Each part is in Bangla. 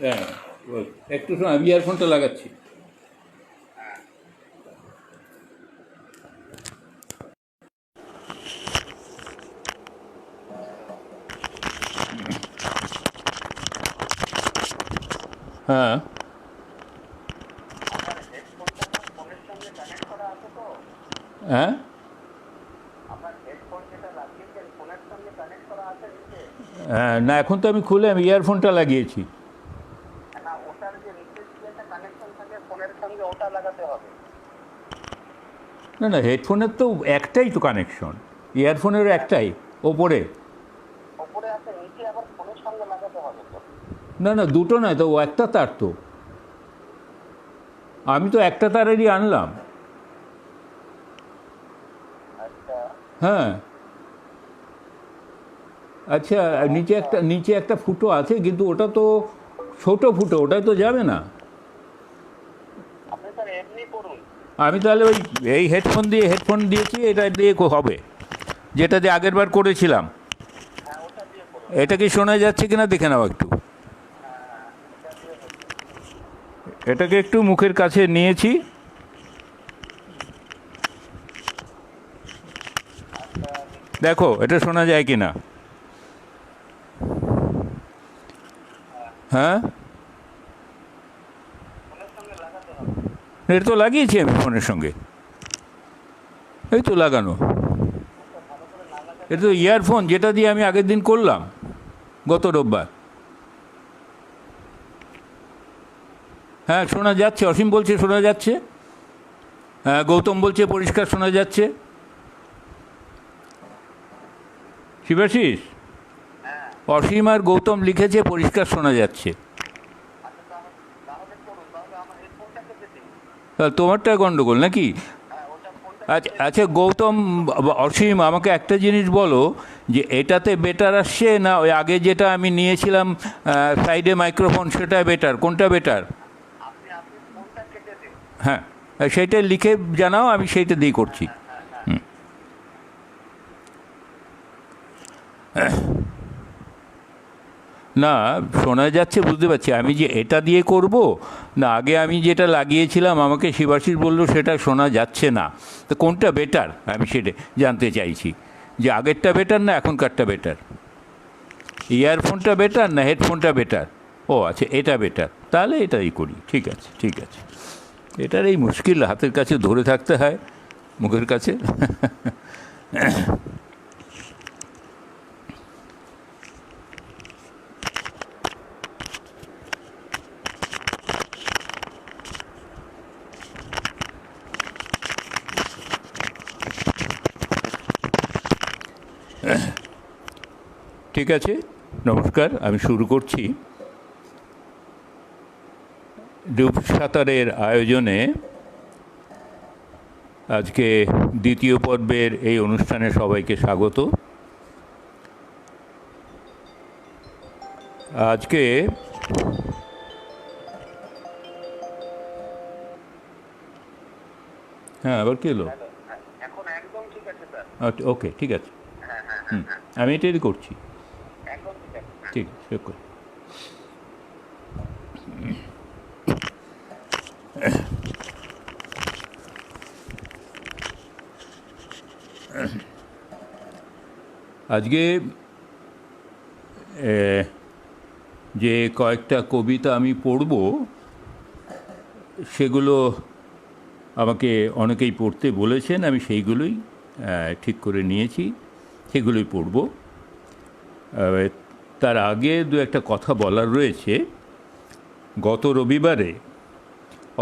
হ্যাঁ, একটু সময় আমি ইয়ারফোনটা লাগাচ্ছি। হ্যাঁ। আপনার হেডফোনটা না ফোনের সঙ্গে কানেক্ট করা আছে তো? হ্যাঁ, আপনার হেডফোন যেটা লাগিয়েছেন ফোনের সঙ্গে কানেক্ট করা আছে নিচে? হ্যাঁ, না এখন তো আমি খুলে আমি ইয়ারফোনটা লাগিয়েছি। না, ওটার যে নিচে যে একটা কানেকশন থাকে ফোনের সঙ্গে ওটা লাগাতে হবে। না না, হেডফোনের তো একটাই তো কানেকশন, ইয়ারফোনেরও একটাই ওপরে। ওপরে আছে, নিচে আবার ফোনের সঙ্গে লাগাতে হবে তো? না না, দুটো নয় তো, ও একটা তার তো। আমি তো একটা তারেরই আনলাম। আচ্ছা। হ্যাঁ। আচ্ছা, নিচে একটা ফুটো আছে, কিন্তু ওটা তো ছোট ফুটো, ওটাই তো যাবে না। আপনি স্যার এমনি করুন। আমি তাহলে এই হেডফোন দিয়েছি, এটা দিয়ে হবে, যেটা দিয়ে আগের বার করেছিলাম। হ্যাঁ, ওটা দিয়ে করুন। এটা কি শোনা যাচ্ছে কিনা দেখে নাও একটু। হ্যাঁ, ওটা দিয়ে হচ্ছে। এটাকে একটু মুখের কাছে নিয়েছি। আচ্ছা, দেখি। দেখো এটা শোনা যায় কিনা। হ্যাঁ, ফোনের সঙ্গে লাগাতে হবে। এটা তো লাগিয়েছি আমি ফোনের সঙ্গে, এই তো লাগানো। ওটা ভালো করে না লাগালে এটা তো হবে না। ইয়ারফোন যেটা দিয়ে আমি আগের দিন করলাম, গত রোববার। হ্যাঁ শোনা যাচ্ছে, অসীম বলছে শোনা যাচ্ছে। হ্যাঁ, গৌতম বলছে পরিষ্কার শোনা যাচ্ছে। শিবাশিস, হ্যাঁ। অসীম আর গৌতম লিখেছে পরিষ্কার শোনা যাচ্ছে। আচ্ছা, তাহলে তাহলে করুন, তাহলে আমার হেডফোনটা কেটে দিন। তাহলে তোমারটা গন্ডগোল নাকি? হ্যাঁ, ওটা ফোনটা আচ্ছা কেটে দিন। আচ্ছা, গৌতম অসীম আমাকে একটা জিনিস বলো, যে এটাতে বেটার আসছে না ওই আগে যেটা আমি নিয়েছিলাম সাইডে মাইক্রোফোন, সেটা বেটার, কোনটা বেটার? আপনি আপনি ফোনটা কেটে দিন। হ্যাঁ, সেইটা লিখে জানাও, আমি সেইটা দিয়ে হ্যাঁ, করছি। হ্যাঁ, হ্যাঁ, হ্যাঁ। না, শোনা যাচ্ছে বুঝতে পারছি, আমি যে এটা দিয়ে করব না আগে আমি যেটা লাগিয়েছিলাম আমাকে শিবাশিস বলল সেটা শোনা যাচ্ছে না। তো কোনটা বেটার আমি সেটা জানতে চাইছি, যে আগেরটা বেটার না এখনকারটা বেটার, ইয়ারফোনটা বেটার না হেডফোনটা বেটার? ও আচ্ছা, এটা বেটার, তাহলে এটাই করি। ঠিক আছে ঠিক আছে। এটার এই মুশকিল, হাতের কাছে ধরে থাকতে হয়, মুখের কাছে। ঠিক আছে, নমস্কার, আমি শুরু করছি। ডুব সাঁতারের আয়োজনে আজকে দ্বিতীয় পর্বের এই অনুষ্ঠানে সবাইকে স্বাগত। আজকে হ্যাঁ, আবার কী এলো? হ্যালো, হ্যাঁ, এখন একদম ঠিক আছে স্যার। আচ্ছা ওকে, ঠিক আছে। হ্যাঁ, হ্যাঁ, হ্যাঁ, হুম, হ্যাঁ, আমি এটাই করছি। একদম ঠিক আছে। হ্যাঁ। ঠিক আছে, ওকে। আজকে যে কয়েকটা কবিতা আমি পড়ব, সেগুলো আমাকে অনেকেই পড়তে বলেছেন, আমি সেইগুলোই ঠিক করে নিয়েছি, সেগুলোই পড়ব। তার আগে দু একটা কথা বলার রয়েছে। গত রবিবারে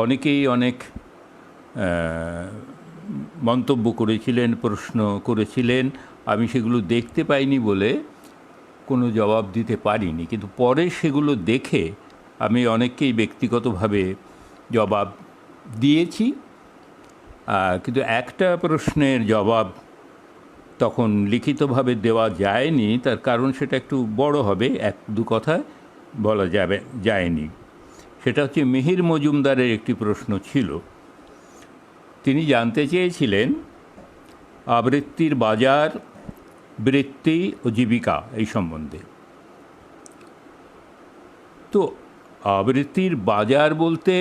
অনেকেই অনেক মন্তব্য করেছিলেন, প্রশ্ন করেছিলেন, আমি সেগুলো দেখতে পাইনি বলে কোনো জবাব দিতে পারিনি, কিন্তু পরে সেগুলো দেখে আমি অনেককেই ব্যক্তিগতভাবে জবাব দিয়েছি। কিন্তু একটা প্রশ্নের জবাব তখন লিখিতভাবে দেওয়া যায়নি, তার কারণ সেটা একটু বড় হবে, এক দু কথায় বলা যায়নি। সেটা হচ্ছে মিহির মজুমদারের একটি প্রশ্ন ছিল। তিনি জানতে চেয়েছিলেন আবৃত্তির বাজার, বৃত্তি ও জীবিকা এই সম্বন্ধে। তো আবৃত্তির বাজার বলতে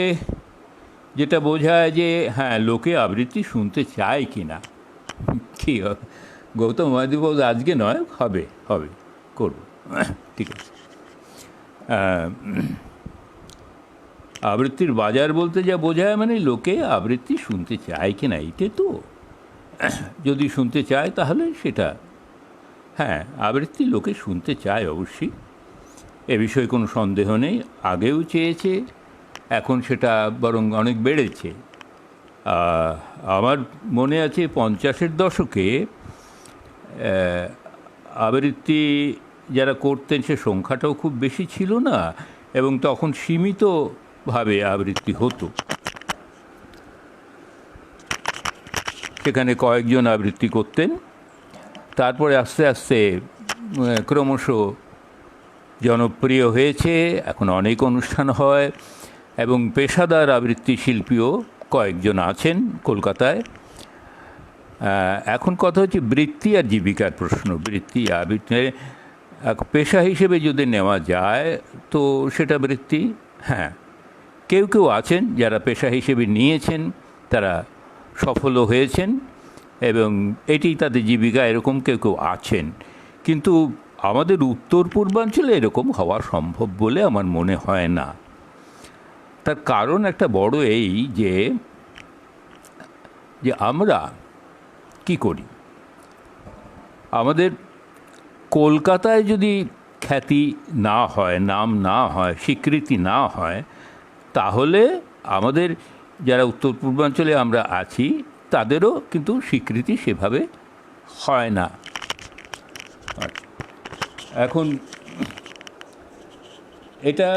যেটা বোঝায় যে হ্যাঁ লোকে আবৃত্তি শুনতে চায় কি না। কি গৌতম মহাদিবস আজকে নয়, হবে হবে করব, ঠিক আছে। আবৃত্তির বাজার বলতে যা বোঝায় মানে লোকে আবৃত্তি শুনতে চায় কি না, এইটা তো। যদি শুনতে চায় তাহলে সেটা, হ্যাঁ আবৃত্তি লোকে শুনতে চায় অবশ্যই, এ বিষয়ে কোনো সন্দেহ নেই। আগেও চেয়েছে, এখন সেটা বরং অনেক বেড়েছে। আমার মনে আছে 50-এর দশকে আবৃত্তি যারা করতেন সে সংখ্যাটাও খুব বেশি ছিল না, এবং তখন সীমিতভাবে আবৃত্তি হতো। সেখানে কয়েকজন আবৃত্তি করতেন, তারপরে আস্তে আস্তে ক্রমশ জনপ্রিয় হয়েছে, এখন অনেক অনুষ্ঠান হয়, এবং পেশাদার আবৃত্তি শিল্পীও কয়েকজন আছেন কলকাতায়। এখন কথা হচ্ছে বৃত্তি আর জীবিকার প্রশ্ন। বৃত্তি আবৃত্তি পেশা হিসেবে যদি নেওয়া যায় তো সেটা বৃত্তি, হ্যাঁ। কেউ কেউ আছেন যারা পেশা হিসেবে নিয়েছেন, তারা সফলও হয়েছেন এবং এটি তাদের জীবিকা, এরকম কেউ কেউ আছেন। কিন্তু আমাদের উত্তর পূর্বাঞ্চলে এরকম হওয়া সম্ভব বলে আমার মনে হয় না। তার কারণ একটা বড় এই যে আমরা কি করি, আমাদের কলকাতায় যদি খ্যাতি না হয়, নাম না হয়, স্বীকৃতি না হয়, তাহলে আমাদের যারা উত্তর পূর্বাঞ্চলে আমরা আছি তাদেরও কিন্তু স্বীকৃতি সেভাবে হয় না। এখন এটা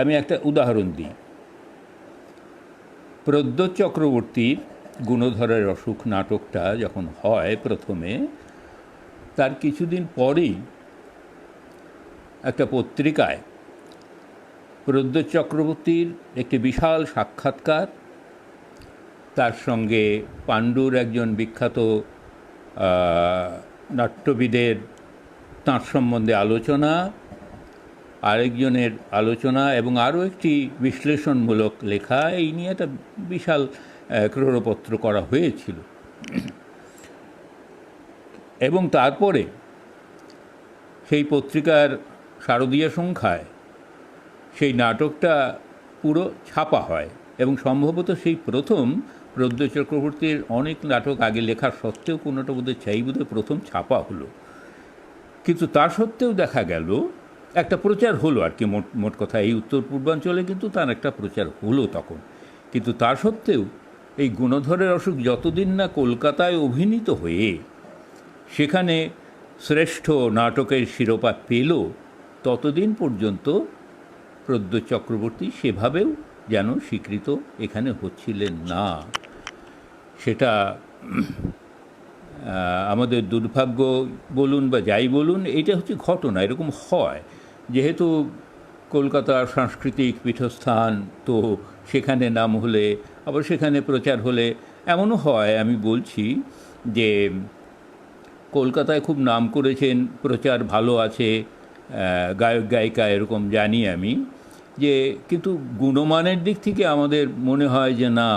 আমি একটা উদাহরণ দিই। প্রদ্যোৎ চক্রবর্তীর গুণধরের অসুখ নাটকটা যখন হয় প্রথমে, তার কিছুদিন পরেই একটা পত্রিকায় প্রদ্যোৎ চক্রবর্তীর একটি বিশাল সাক্ষাৎকার, তার সঙ্গে পাণ্ডুর একজন বিখ্যাত নাট্যবিদের তাঁর সম্বন্ধে আলোচনা, আরেকজনের আলোচনা এবং আরও একটি বিশ্লেষণমূলক লেখা, এই নিয়ে একটা বিশাল ক্রোড়পত্র করা হয়েছিল। এবং তারপরে সেই পত্রিকার শারদীয় সংখ্যায় সেই নাটকটা পুরো ছাপা হয়, এবং সম্ভবত সেই প্রথম প্রদ্যোৎ চক্রবর্তীর অনেক নাটক আগে লেখার সত্ত্বেও কোনোটা বোধহয় বোধহয় প্রথম ছাপা হলো। কিন্তু তা সত্ত্বেও দেখা গেল একটা প্রচার হলো আর কি, মোট কথা এই উত্তর পূর্বাঞ্চলে কিন্তু তার একটা প্রচার হলো তখন। কিন্তু তা সত্ত্বেও এই গুণধরের অসুখ যতদিন না কলকাতায় অভিনীত হয়ে সেখানে শ্রেষ্ঠ নাটকের শিরোপা পেল, ততদিন পর্যন্ত প্রদ্যোৎ চক্রবর্তী সেভাবেও যেন স্বীকৃত এখানে হচ্ছিলেন না। সেটা আমাদের দুর্ভাগ্য বলুন বা যাই বলুন, এটা হচ্ছে ঘটনা, এরকম হয়। যেহেতু কলকাতার সাংস্কৃতিক পীঠস্থান, তো সেখানে নাম হলে আবার সেখানে প্রচার হলে এমনও হয়। আমি বলছি যে কলকাতায় খুব নাম করেছেন, প্রচার ভালো আছে, গায়ক গায়িকা এরকম জানি আমি, যে কিন্তু গুণমানের দিক থেকে আমাদের মনে হয় যে না,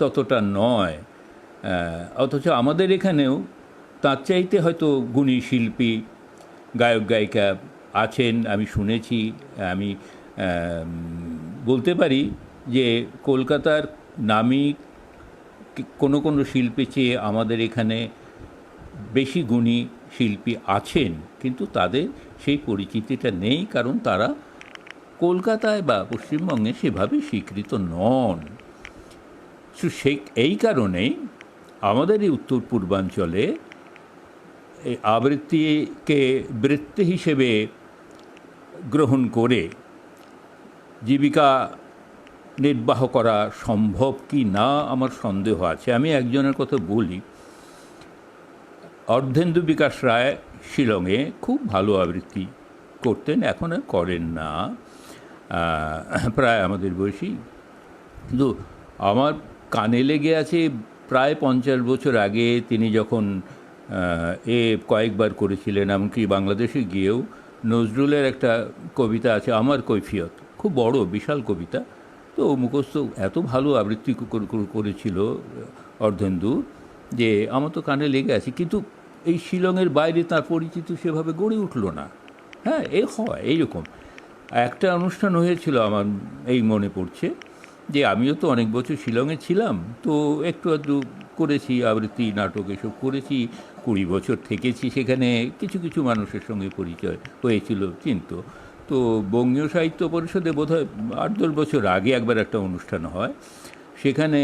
ততটা নয়। অথচ আমাদের এখানেও তার চাইতে হয়তো গুণী শিল্পী, গায়ক গায়িকা আছেন, আমি শুনেছি। আমি বলতে পারি যে কলকাতার নামী কোনো কোনো শিল্পী চেয়ে আমাদের এখানে বেশি গুণী শিল্পী আছেন, কিন্তু তাদের সেই পরিচিতিটা নেই, কারণ তারা কলকাতায় বা পশ্চিমবঙ্গে সেভাবে স্বীকৃত নন। এই কারণেই আমাদের এই উত্তর পূর্বাঞ্চলে এই আবৃত্তিকে বৃত্তি হিসেবে গ্রহণ করে জীবিকা নির্বাহ করা সম্ভব কি না আমার সন্দেহ আছে। আমি একজনের কথা বলি, অর্ধেন্দু বিকাশ রায় শিলংয়ে খুব ভালো আবৃত্তি করতেন, এখন আর করেন না, প্রায় আমাদের বয়সী। কিন্তু আমার কানে লেগে আছে প্রায় 50 বছর আগে তিনি যখন কয়েকবার করেছিলেন, এমনকি বাংলাদেশে গিয়েও নজরুলের একটা কবিতা আছে আমার কৈফিয়ত, খুব বড় বিশাল কবিতা। তো মুখস্থ এত ভালো আবৃত্তি করেছিল অর্ধেন্দু, যে আমার তো কানে লেগে আছে, কিন্তু এই শিলংয়ের বাইরে তার পরিচিতি সেভাবে গড়ে উঠল না। হ্যাঁ, এ হয় এইরকম। একটা অনুষ্ঠান হয়েছিল আমার এই মনে পড়ছে, যে আমিও তো অনেক বছর শিলংয়ে ছিলাম, তো একটু আধটু করেছি আবৃত্তি নাটক এসব করেছি, 20 বছর থেকেছি সেখানে, কিছু কিছু মানুষের সঙ্গে পরিচয় হয়েছিল, চিনত। তো বঙ্গীয় সাহিত্য পরিষদে বোধহয় 8-10 বছর আগে একবার একটা অনুষ্ঠান হয়, সেখানে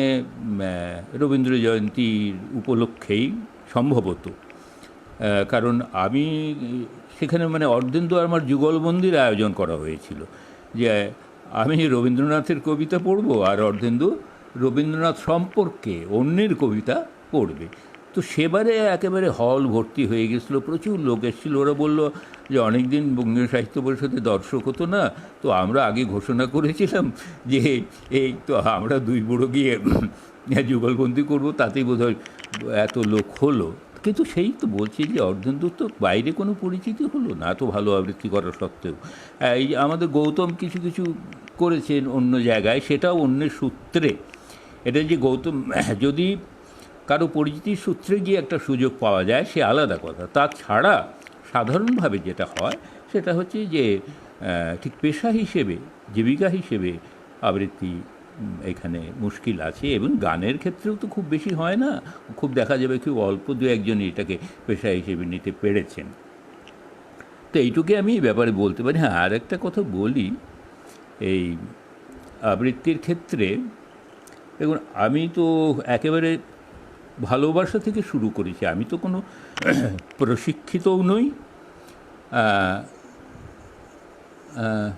রবীন্দ্র জয়ন্তীর উপলক্ষেই সম্ভবত, কারণ আমি সেখানে মানে অর্ধেন্দু আর আমার যুগলবন্দির আয়োজন করা হয়েছিল, যে আমি রবীন্দ্রনাথের কবিতা পড়ব আর অর্ধেন্দু রবীন্দ্রনাথ সম্পর্কে অন্যের কবিতা পড়বে। তো সেবারে একেবারে হল ভর্তি হয়ে গেছিলো, প্রচুর লোক এসেছিল। ওরা বলল যে অনেক দিন বঙ্গীয় সাহিত্য পরিষদে দর্শক হতো না, তো আমরা আগে ঘোষণা করেছিলাম যে এই তো আমরা দুই বুড়ো গিয়ে যুগলবন্দি করবো, তাতেই বোধহয় এত লোক হলো। কিন্তু সেই তো বলছি যে অর্ধেন্দুর তো বাইরে কোনো পরিচিতি হলো না, এত ভালো আবৃত্তি করা সত্ত্বেও। এই যে আমাদের গৌতম কিছু কিছু করেছেন অন্য জায়গায়, সেটাও অন্যের সূত্রে। এটা যে গৌতম যদি কারো পরিচিতির সূত্রে গিয়ে একটা সুযোগ পাওয়া যায়, সে আলাদা কথা। তাছাড়া সাধারণভাবে যেটা হয় সেটা হচ্ছে যে ঠিক পেশা হিসেবে, জীবিকা হিসেবে আবৃত্তি এখানে মুশকিল আছে। এবং গানের ক্ষেত্রেও তো খুব বেশি হয় না, খুব দেখা যাবে খুব অল্প দু একজনই এটাকে পেশা হিসেবে নিতে পেরেছেন। তো এইটুকুই আমি এই ব্যাপারে বলতে পারি। হ্যাঁ, আর একটা কথা বলি, এই আবৃত্তির ক্ষেত্রে দেখুন, আমি তো একেবারে ভালোবাসা থেকে শুরু করেছি, আমি তো কোনো প্রশিক্ষিতও নই। আহ, আহ,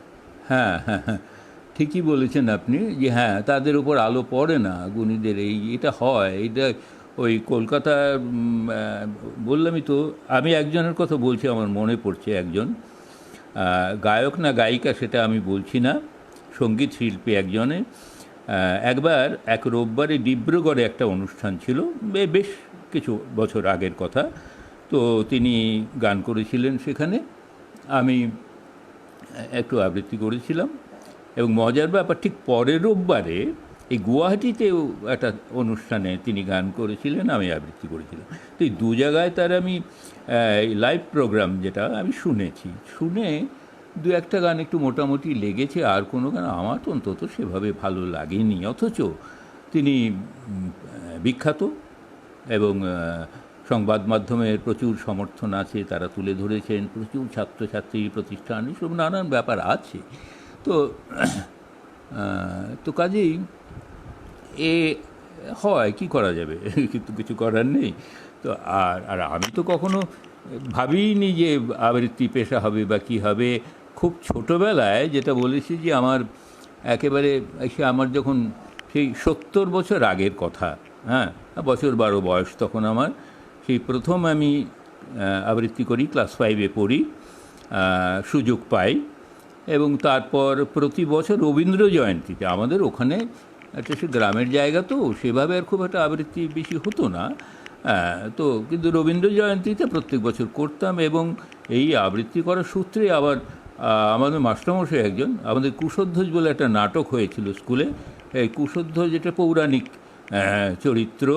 হ্যাঁ হ্যাঁ হ্যাঁ, ঠিকই বলেছেন আপনি, যে হ্যাঁ তাদের উপর আলো পড়ে না গুণীদের, এটা হয়। এটা ওই কলকাতার বললামই তো, আমি একজনের কথা বলছি, আমার মনে পড়ছে একজন গায়ক না গায়িকা সেটা আমি বলছি না, সঙ্গীত শিল্পী একজনে একবার এক রোববারে ডিব্রুগড়ে একটা অনুষ্ঠান ছিল, বেশ কিছু বছর আগের কথা। তো তিনি গান করেছিলেন সেখানে, আমি একটু আবৃত্তি করেছিলাম। এবং মজার ব্যাপার, ঠিক পরের রোববারে এই গুয়াহাটিতেও একটা অনুষ্ঠানে তিনি গান করেছিলেন, আমি আবৃত্তি করেছিলাম। তো এই দু জায়গায় তার আমি লাইভ প্রোগ্রাম যেটা আমি শুনেছি, শুনে দু একটা গান একটু মোটামুটি লেগেছে, আর কোনো গান আমার তো অন্তত সেভাবে ভালো লাগেনি। অথচ তিনি বিখ্যাত, এবং সংবাদ মাধ্যমের প্রচুর সমর্থন আছে, তারা তুলে ধরেছেন, প্রচুর ছাত্রছাত্রী প্রতিষ্ঠান, এসব নানান ব্যাপার আছে। তো তো কাজেই এ হয়, কি করা যাবে, কিন্তু কিছু করার নেই। তো আর আর আমি তো কখনো ভাবিনি যে আবৃত্তি পেশা হবে বা কী হবে। খুব ছোটোবেলায় যেটা বলেছি, যে আমার একেবারে সে আমার যখন সেই 70 বছর আগের কথা, হ্যাঁ, বছর 12 বয়স তখন আমার, সেই প্রথম আমি আবৃত্তি করি, ক্লাস 5-এ পড়ি, সুযোগ পাই। এবং তারপর প্রতি বছর রবীন্দ্র জয়ন্তীতে, আমাদের ওখানে একটা সে গ্রামের জায়গা, তো সেভাবে আর খুব একটা আবৃত্তি বেশি হতো না, তো কিন্তু রবীন্দ্র জয়ন্তীতে প্রত্যেক বছর করতাম। এবং এই আবৃত্তি করার সূত্রে আবার আমাদের মাস্টারমশাই একজন, আমাদের কুশধ্বজ বলে একটা নাটক হয়েছিল স্কুলে, এই কুশধ্বজ যেটা পৌরাণিক চরিত্র,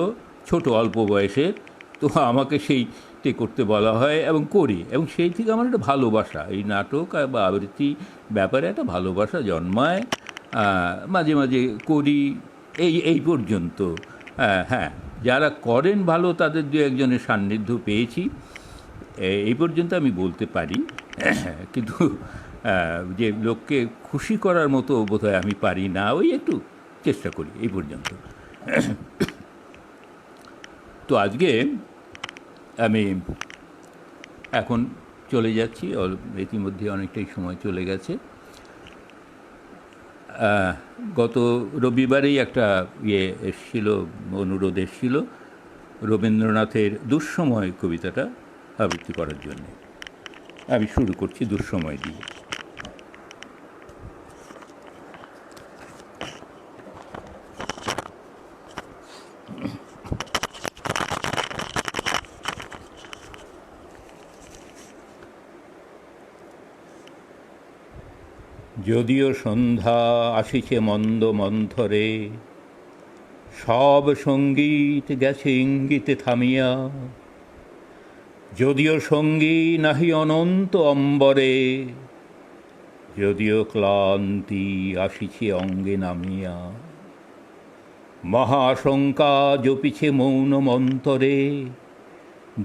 ছোট অল্প বয়সের, তো আমাকে সেইটি করতে বলা হয় এবং করি। এবং সেই থেকে আমার একটা ভালোবাসা, এই নাটক বা আবৃত্তি ব্যাপারে একটা ভালোবাসা জন্মায়। মাঝে মাঝে করি, এই পর্যন্ত। হ্যাঁ, যারা করেন ভালো তাদের দু একজনের সান্নিধ্য পেয়েছি, এই পর্যন্ত আমি বলতে পারি। কিন্তু যে লোককে খুশি করার মতো বোধহয় আমি পারি না, ওই একটু চেষ্টা করি, এই পর্যন্ত। তো আজকে আমি এখন চলে যাচ্ছি, ইতিমধ্যে অনেকটাই সময় চলে গেছে। গত রবিবারেই একটা এসেছিল, অনুরোধ এসেছিল রবীন্দ্রনাথের দুঃসময় কবিতাটা আবৃত্তি করার জন্যে। আমি শুরু করছি দুঃসময় দিয়ে। যদিও সন্ধ্যা আসিছে মন্দ মন্থরে, সব সঙ্গীত গেছে ইঙ্গিতে থামিয়া, যদিও সঙ্গী নাহি অনন্ত অম্বরে, যদিও ক্লান্তি আসিছে অঙ্গে নামিয়া, মহাশঙ্কা জপিছে মৌন মন্তরে,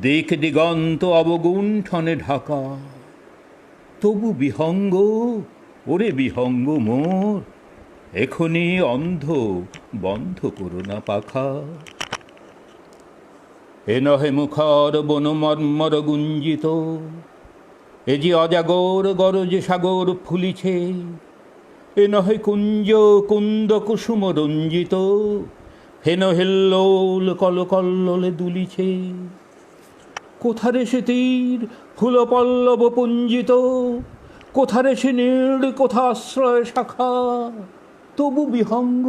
দিক দিগন্ত অবগুণ্ঠনে ঢাকা, তবু বিহঙ্গ, ওরে বিহঙ্গ মোর, এখনই অন্ধ, বন্ধ করো না পাখা। এ নহে মুখর বনমর্মর গুঞ্জিত, এ যে অজাগর গরজে সাগর ফুলিছে, এ নহে কুঞ্জ কুন্দ কুসুম রঞ্জিত, হেন হেল্লোল কলকল্লোলে দুলিছে, কোথারে সে তীর ফুল পল্লব পুঞ্জিত, কোথারে সে নীড় কোথা আশ্রয় শাখা, তবু বিহঙ্গ,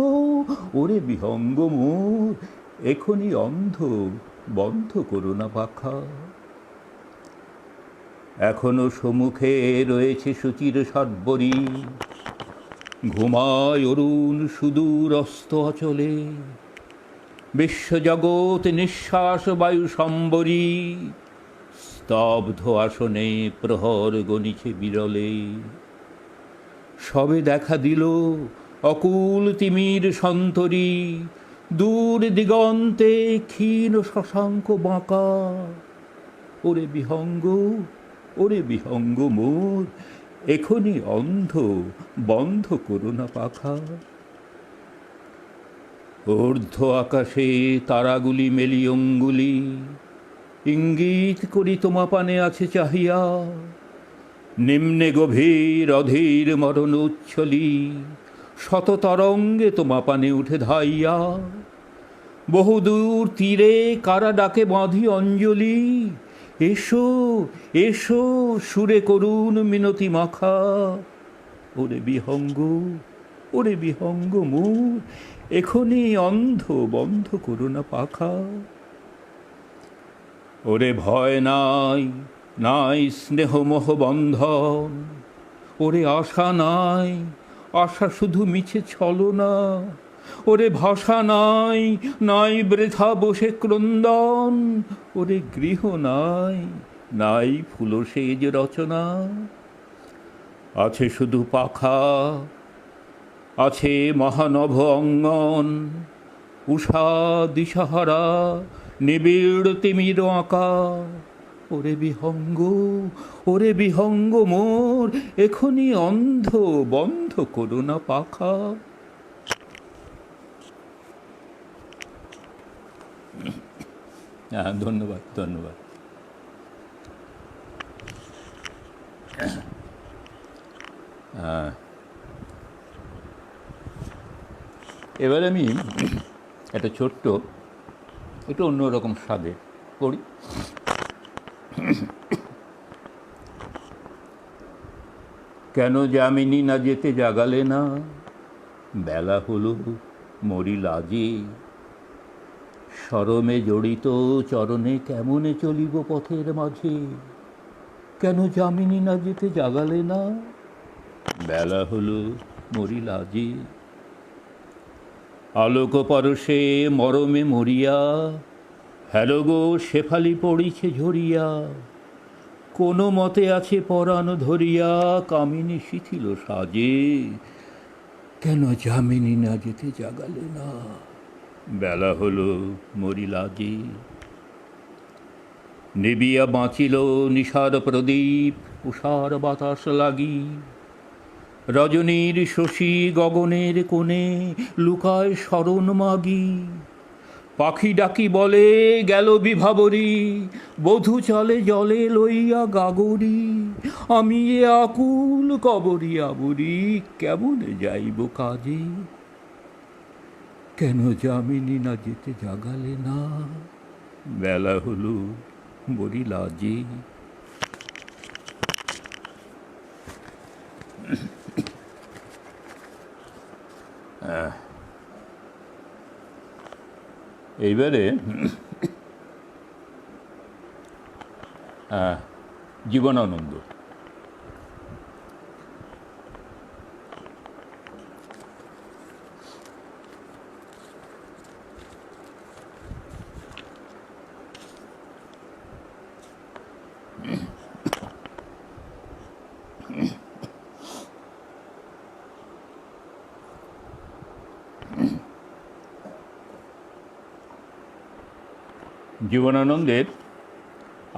ওরে বিহঙ্গ মোর, এখনই অন্ধ, বন্ধ করো না পাখা। এখনো সম্মুখে রয়েছে সুচির সর্বরী, ঘুমায় অরুণ সুদূর অস্ত অচলে, বিশ্বজগৎ নিঃশ্বাস বায়ু সম্বরী, স্তব্ধ আসনে প্রহর গণিছে বিরলে, সবে দেখা দিল অকুল তিমির সন্তরী, দূর দিগন্তে ক্ষীণ শশাঙ্ক বাঁকা, ওরে বিহঙ্গ, ওরে বিহঙ্গ মোর, এখনই অন্ধ, বন্ধ করো না পাখা। ঊর্ধ্ব আকাশে তারাগুলি মেলি অঙ্গুলি, ইঙ্গিত করি তোমা পানে আছে চাহিয়া, নিম্নে গভীর অধীর মরণ উচ্ছলি, শত তরঙ্গে তোমা পানে উঠে ধাইয়া, বহুদূর তীরে কারা ডাকে বাঁধি অঞ্জলি, এসো এসো সুরে করুণ মিনতি মাখা, ওরে বিহঙ্গ, ওরে বিহঙ্গ মোর, এখনই অন্ধ, বন্ধ করো না পাখা। ওরে ভয় নাই, নাই স্নেহ মোহ বন্ধন, ওরে আশা নাই, আশা শুধু মিছে ছলনা, ওরে ভাষা নাই, নাই বৃথা বসে ক্রন্দন, ওরে গৃহ নাই, নাই ফুলসেজ রচনা, আছে শুধু পাখা, আছে মহানভ অঙ্গন, উষা দিশাহারা নিবিড় তিমির আঁকা, ওরে বিহঙ্গ, ওরে বিহঙ্গ মোর, এখনই অন্ধ, বন্ধ করো না পাখা। হ্যাঁ, ধন্যবাদ ধন্যবাদ। এবার আমি একটা ছোট্ট, একটু অন্যরকম স্বাদে পড়ি। কেন যামিনী না যেতে জাগালে না, বেলা হলো মরি লাজে, শরমে জড়িত চরণে কেমনে চলিব পথের মাঝে, কেন যামিনী না যেতে জাগালে না, বেলা হলো মরি লাজে, আলোক পরশে মরমে মরিয়া, হ্যালো গো শেফালি পড়িছে ঝরিয়া, কোনো মতে আছে পরাণ ধরিয়া, কামিনী শিথিল সাজে, কেন যামিনী না যেতে জাগালে না, বেলা হলো মরি লাজে। নিবিয়া বাঁচিল নিশার প্রদীপ উষার বাতাস লাগি, রজনীর শশী গগনের কোণে লুকায় শরণ মাগি, পাখি ডাকি বলে গেল বিভাবরী, বধূ চলে জলে লইয়া গাগরি, আমি এ আকুল কবরি আবরি, কেমনে যাইব কাজে, কেন যামিনী না যেতে জাগালে না, বেলা হলো মরি লাজে। এইবারে জীবনানন্দ। জীবনানন্দের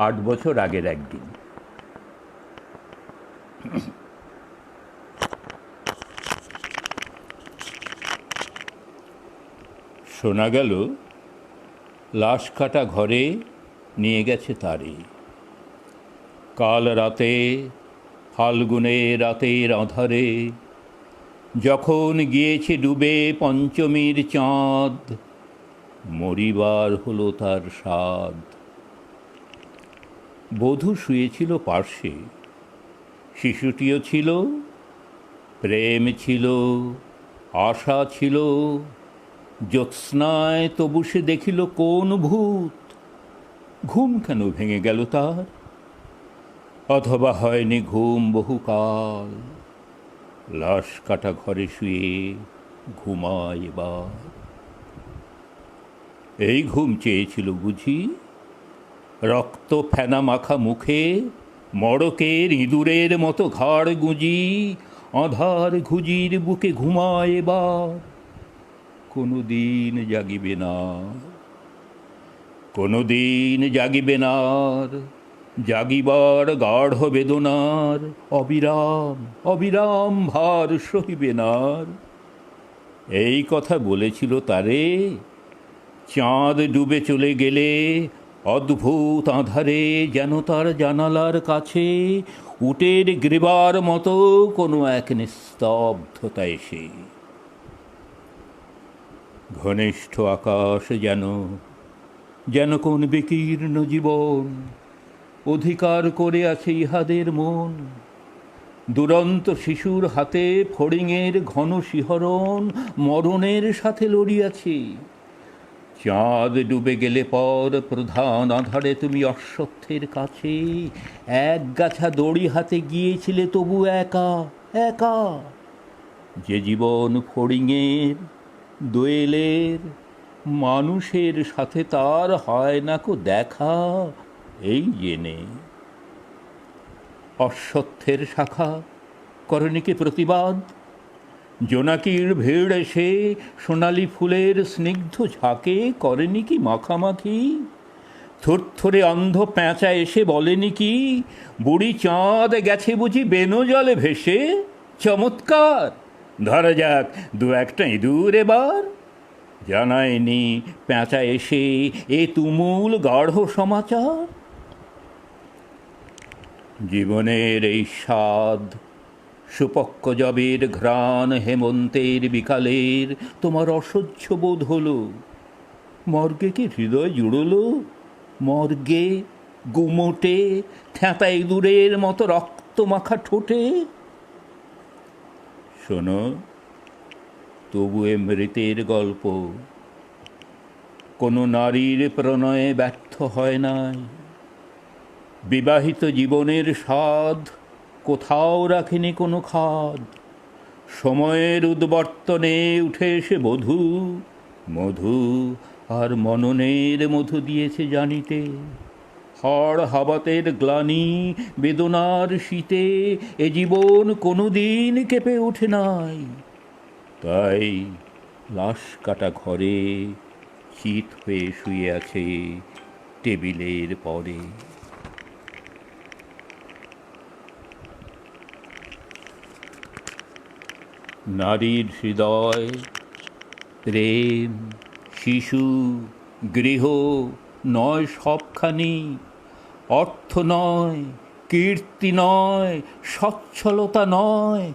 8 বছর আগের একদিন। শোনা গেল লাশ কাটা ঘরে নিয়ে গেছে তারে। কাল রাতে, ফাল্গুনে রাতের আঁধারে, যখন গিয়েছে ডুবে পঞ্চমীর চাঁদ, মরিবার হলো তার স্বাদ। বধূ শুয়েছিল পার্শ্বে, শিশুটিও ছিল, প্রেম ছিল, আশা ছিল। জ্যোৎস্নায় তবু সে দেখিল কোন ভূত, ঘুম কেন ভেঙে গেল তার? অথবা হয়নি ঘুম বহুকাল, লাশ কাটা ঘরে শুয়ে ঘুমায় এবার। এই ঘুম চেয়েছিল বুঝি? রক্ত ফেনা মাখা মুখে, মড়কের ইঁদুরের মতো ঘাড় গুঁজি, আঁধার ঘুজির বুকে ঘুমায় এবার। কোনো দিন জাগিবে না, কোনো দিন জাগিবে না, জাগিবার গাঢ় বেদনার অবিরাম অবিরাম ভার সহিবে না। এই কথা বলেছিল তারে চাঁদ ডুবে চলে গেলে অদ্ভুত আঁধারে, যেন তার জানালার কাছে উটের গ্রীবার মতো কোনো এক নিস্তব্ধতা এসে। ঘনিষ্ঠ আকাশ যেন যেন কোন বিকীর্ণ জীবন অধিকার করে আছে ইহাদের মন। দুরন্ত শিশুর হাতে ফড়িংয়ের ঘন শিহরণ মরণের সাথে লড়িয়াছে। চাঁদ ডুবে গেলে পর প্রধান আধারে তুমি অশ্বত্থের কাছে এক গাছা দড়ি হাতে গিয়েছিলে তবু একা একা। যে জীবন ফড়িংয়ের দোয়েলের, মানুষের সাথে তার হয় না কো দেখা এই জেনে। অশ্বত্থের শাখা করেনি কি প্রতিবাদ? জোনাকির ভিড় এসে সোনালি ফুলের স্নিগ্ধ ঝাঁকে করেনি কি মাখামাখি? থরথরে অন্ধ পেঁচা এসে বলেনি কি বুড়ি চাঁদ গেছে বুঝি বেনো জলে ভেসে? চমৎকার, ধরা যাক দু একটা ইঁদুর এবার। জানায়নি পেঁচা এসে এ তুমুল গাঢ় সমাচার? জীবনের এই স্বাদ, সুপক্ক জবের ঘ্রাণ হেমন্তের বিকালের তোমার অসহ্য বোধ হলো। মর্গে কি হৃদয় জুড়ল? মর্গে গুমোটে থ্যাঁতা ইঁদুরের মতো রক্ত মাখা ঠোঁটে। শোনো, তবু এ মৃতের গল্প কোনো নারীর প্রণয়ে ব্যর্থ হয় নাই। বিবাহিত জীবনের স্বাদ কোথাও রাখেনি কোনো খাদ। সময়ের উদ্বর্তনে উঠে এসে বধূ মধু আর মননের মধু দিয়েছে জানিতে। হাড় হাবাতের গ্লানি বেদনার শীতে এ জীবন কোনো দিন কেঁপে ওঠে নাই। তাই লাশ কাটা ঘরে চিত হয়ে শুয়ে আছে টেবিলের পরে। নারীর হৃদয়, প্রেম, শিশু, গৃহ নয় সবখানি, অর্থ নয়, কীর্তি নয়, সচ্ছলতা নয়,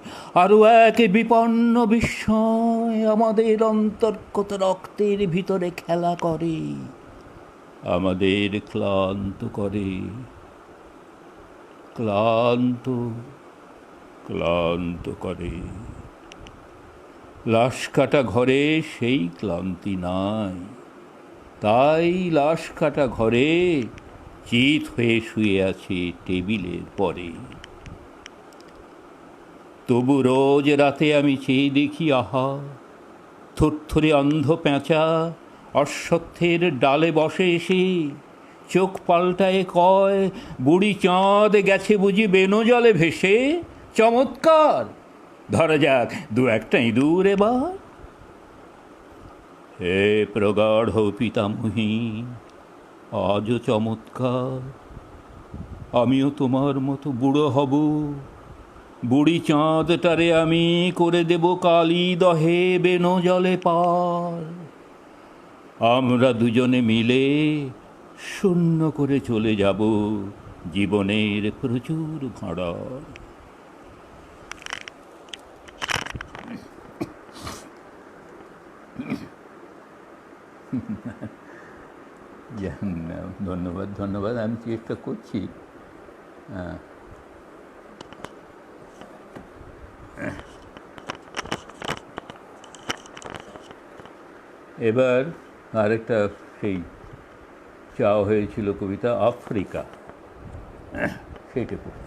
আরও এক বিপন্ন বিস্ময় আমাদের অন্তর্গত রক্তের ভিতরে খেলা করে, আমাদের ক্লান্ত করে। ক্লান্ত ক্লান্ত করে। লাশ কাটা ঘরে সেই ক্লান্তি নাই। তাই লাশ কাটা ঘরে চিত হয়ে শুয়ে আছে টেবিলের পরে। তবু রোজ রাতে আমি চেয়ে দেখি, আহা, থরথরে অন্ধ পেঁচা অশ্বত্থের ডালে বসে এসে চোখ পাল্টায় কয়, বুড়ি চাঁদ গেছে বুঝি বেনো জলে ভেসে? চমৎকার, ধরা যাক দু একটা ইঁদুর এবার। হে প্রগাঢ় পিতামহী, আজও চমৎকার, আমিও তোমার মতো বুড়ো হব, বুড়ি চাঁদটারে আমি করে দেব কালি দহে বেনো জলে পার। আমরা দুজনে মিলে শূন্য করে চলে যাব জীবনের প্রচুর ভাঁড়ার। ধন্যবাদ ধন্যবাদ, আমি চেষ্টা করছি। হ্যাঁ, এবার আরেকটা সেই চাওয়া হয়েছিল কবিতা আফ্রিকা, সেইটা পড়ছি।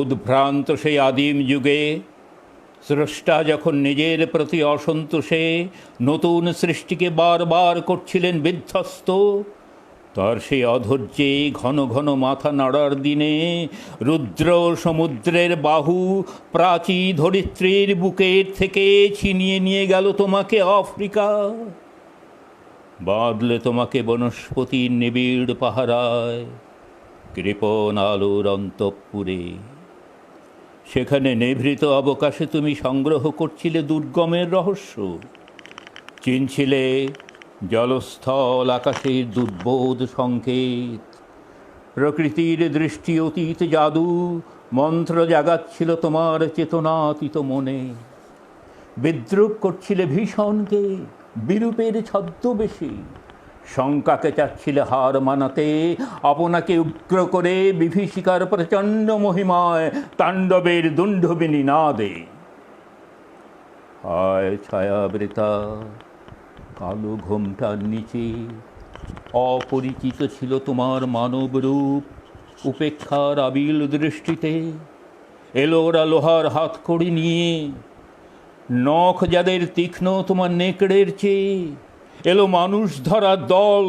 উদ্ভ্রান্ত সেই আদিম যুগে স্রষ্টা যখন নিজের প্রতি অসন্তোষে নতুন সৃষ্টিকে বারবার করছিলেন বিধ্বস্ত, তার সেই অধৈর্যে ঘন ঘন মাথা নাড়ার দিনে রুদ্র সমুদ্রের বাহু প্রাচী ধরিত্রীর বুকের থেকে ছিনিয়ে নিয়ে গেল তোমাকে আফ্রিকা। বাঁধলে তোমাকে বনস্পতির নিবিড় পাহারায়, কৃপণ আলোর অন্তঃপুরে। সেখানে নিভৃত অবকাশে তুমি সংগ্রহ করছিলে দুর্গমের রহস্য, চিনছিলে জলস্থল আকাশের দুর্বোধ সংকেত। প্রকৃতির দৃষ্টি অতীত জাদু মন্ত্র জাগাচ্ছিল তোমার চেতনাতীত মনে। বিদ্রুপ করছিলে ভীষণকে বিরূপের ছদ্মবেশে, শঙ্কাকে চাচ্ছিলে হার মানাতে, আপনাকে উগ্র করে বিভীষিকার প্রচণ্ড মহিমায় তাণ্ডবের দুণ্ডবিনী নাদে। হায় ছায়াবৃতা কালো ঘোমটার নিচে অপরিচিত ছিল তোমার মানব রূপ, উপেক্ষার আবিল দৃষ্টিতে। এলোরা লোহার হাতকড়ি নিয়ে, নখ যাদের তীক্ষ্ণ তোমার নেকড়ের চেয়ে। এলো মানুষ ধরার দল,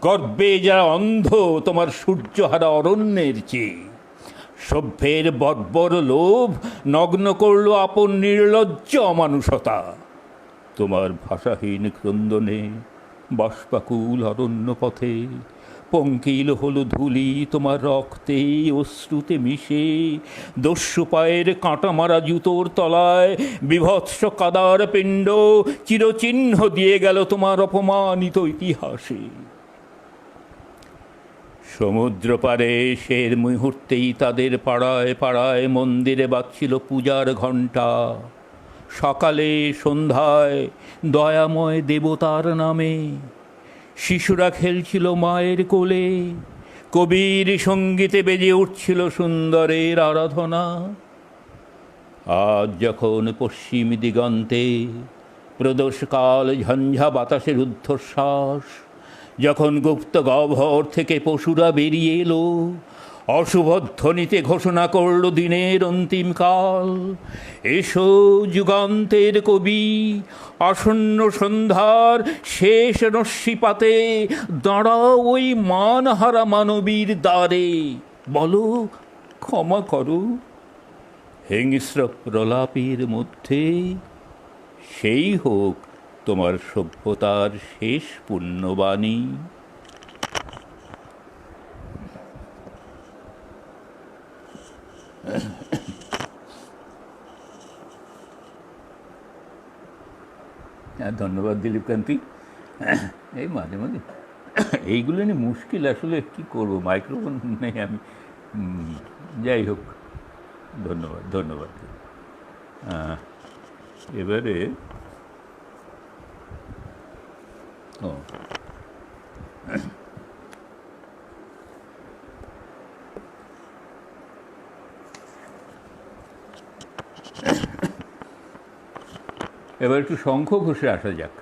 গর্বে যারা অন্ধ তোমার সূর্যহারা অরণ্যের চেয়ে। সভ্যের বর্বর লোভ নগ্ন করল আপন নির্লজ্জ অমানুষতা। তোমার ভাষাহীন ক্রন্দনে বাষ্পাকুল অরণ্য পথে পঙ্কিল হলো ধুলি তোমার রক্তে অশ্রুতে মিশে। দস্যু পায়ের কাঁটা মারা জুতোর তলায় বিভৎস কাদার পিণ্ড চিরচিহ্ন দিয়ে গেল তোমার অপমানিত ইতিহাসে। সমুদ্র পারে শের মুহূর্তেই তাদের পাড়ায় পাড়ায় মন্দিরে বাজছিল পূজার ঘণ্টা। সকালে সন্ধ্যায় দয়াময় দেবতার নামে শিশুরা খেলছিল মায়ের কোলে। কবির সঙ্গীতে বেজে উঠছিল সুন্দরের আরাধনা। আজ যখন পশ্চিম দিগন্তে প্রদোষকাল ঝঞ্ঝা বাতাসের ঊর্ধ্বশ্বাস, যখন গুপ্ত গহ্বর থেকে পশুরা বেরিয়ে এলো, অশুভ ধ্বনিতে ঘোষণা করল দিনের অন্তিমকাল। এসো যুগান্তের কবি, আসন্ন সন্ধ্যার শেষ রশ্মিপাতে দাঁড়াও ওই মানহারা মানবীর দ্বারে, বলো ক্ষমা করো। হিংস্র প্রলাপের মধ্যে সেই হোক তোমার সভ্যতার শেষ পুণ্যবাণী। ধন্যবাদ দিলীপ কান্তি। এই মাঝে মাঝে এইগুলো নিয়ে মুশকিল, আসলে কী করবো, মাইক্রোফোন নেই আমি। যাই হোক, ধন্যবাদ ধন্যবাদ। এবারে এবার একটু শঙ্খ ঘোষে আসা যাক।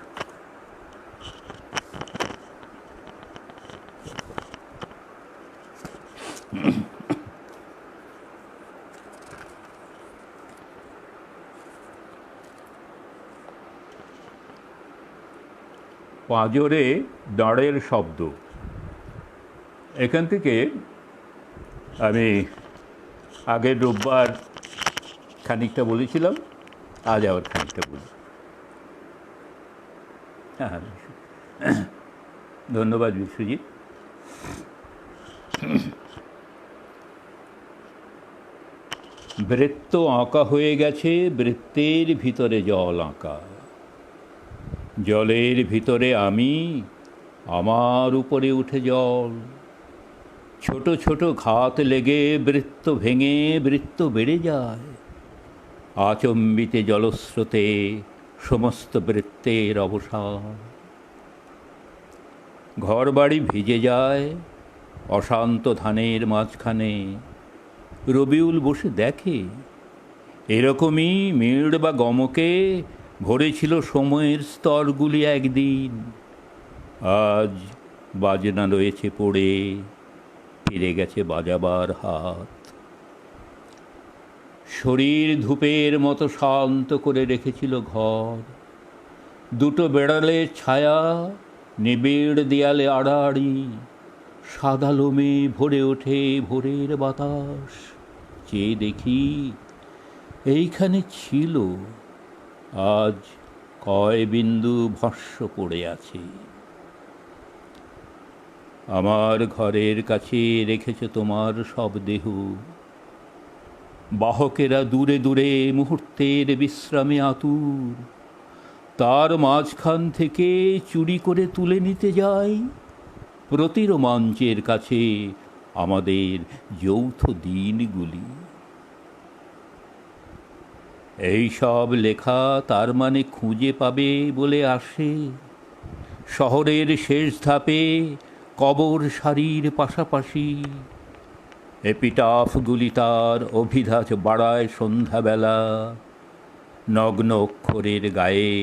পাঁজরে দাঁড়ের শব্দ। এখান থেকে আমি আগের রোববার খানিকটা বলেছিলাম, আজ আবার খানিকটা বলি। হ্যাঁ, ধন্যবাদ বিশ্বজিৎ। বৃত্ত আঁকা হয়ে গেছে, বৃত্তের ভিতরে জল আঁকা। জলের ভিতরে আমি, আমার উপরে উঠে জল। ছোট ছোট ঘাত লেগে বৃত্ত ভেঙে বৃত্ত বেড়ে যায়। আচম্বিতে জলস্রোতে সমস্ত বৃত্তের অবসান। ঘরবাড়ি ভিজে যায় অশান্ত ধানের মাঝখানে। রবিউল বসে দেখে, এরকমই মেড় বা গমকে ভরেছিল সময়ের স্তরগুলি একদিন। আজ বাজনা রয়েছে পড়ে, ফিরে গেছে বাজাবার হাত। শরীর ধূপের মতো শান্ত করে রেখেছিল ঘর। দুটো বেড়ালের ছায়া নিবিড় দেয়ালে আড়াআড়ি। সাদা লোমে ভরে ওঠে ভোরের বাতাস। চেয়ে দেখি, এইখানে ছিল, আজ কয় বিন্দু ভস্ম পড়ে আছে। আমার ঘরের কাছে রেখেছ তোমার সব দেহ। বাহকেরা দূরে দূরে মুহূর্তের বিশ্রামে আতুর। তার মাঝখান থেকে চুরি করে তুলে নিতে যাই প্রতি রোমাঞ্চের কাছে আমাদের যৌথ দিনগুলি। এই সব লেখা তার মানে খুঁজে পাবে বলে আসে শহরের শেষ ধাপে কবর সারির পাশাপাশি। এপিটাফগুলি তার অভিধাচ বাড়ায় সন্ধ্যাবেলা, নগ্ন অক্ষরের গায়ে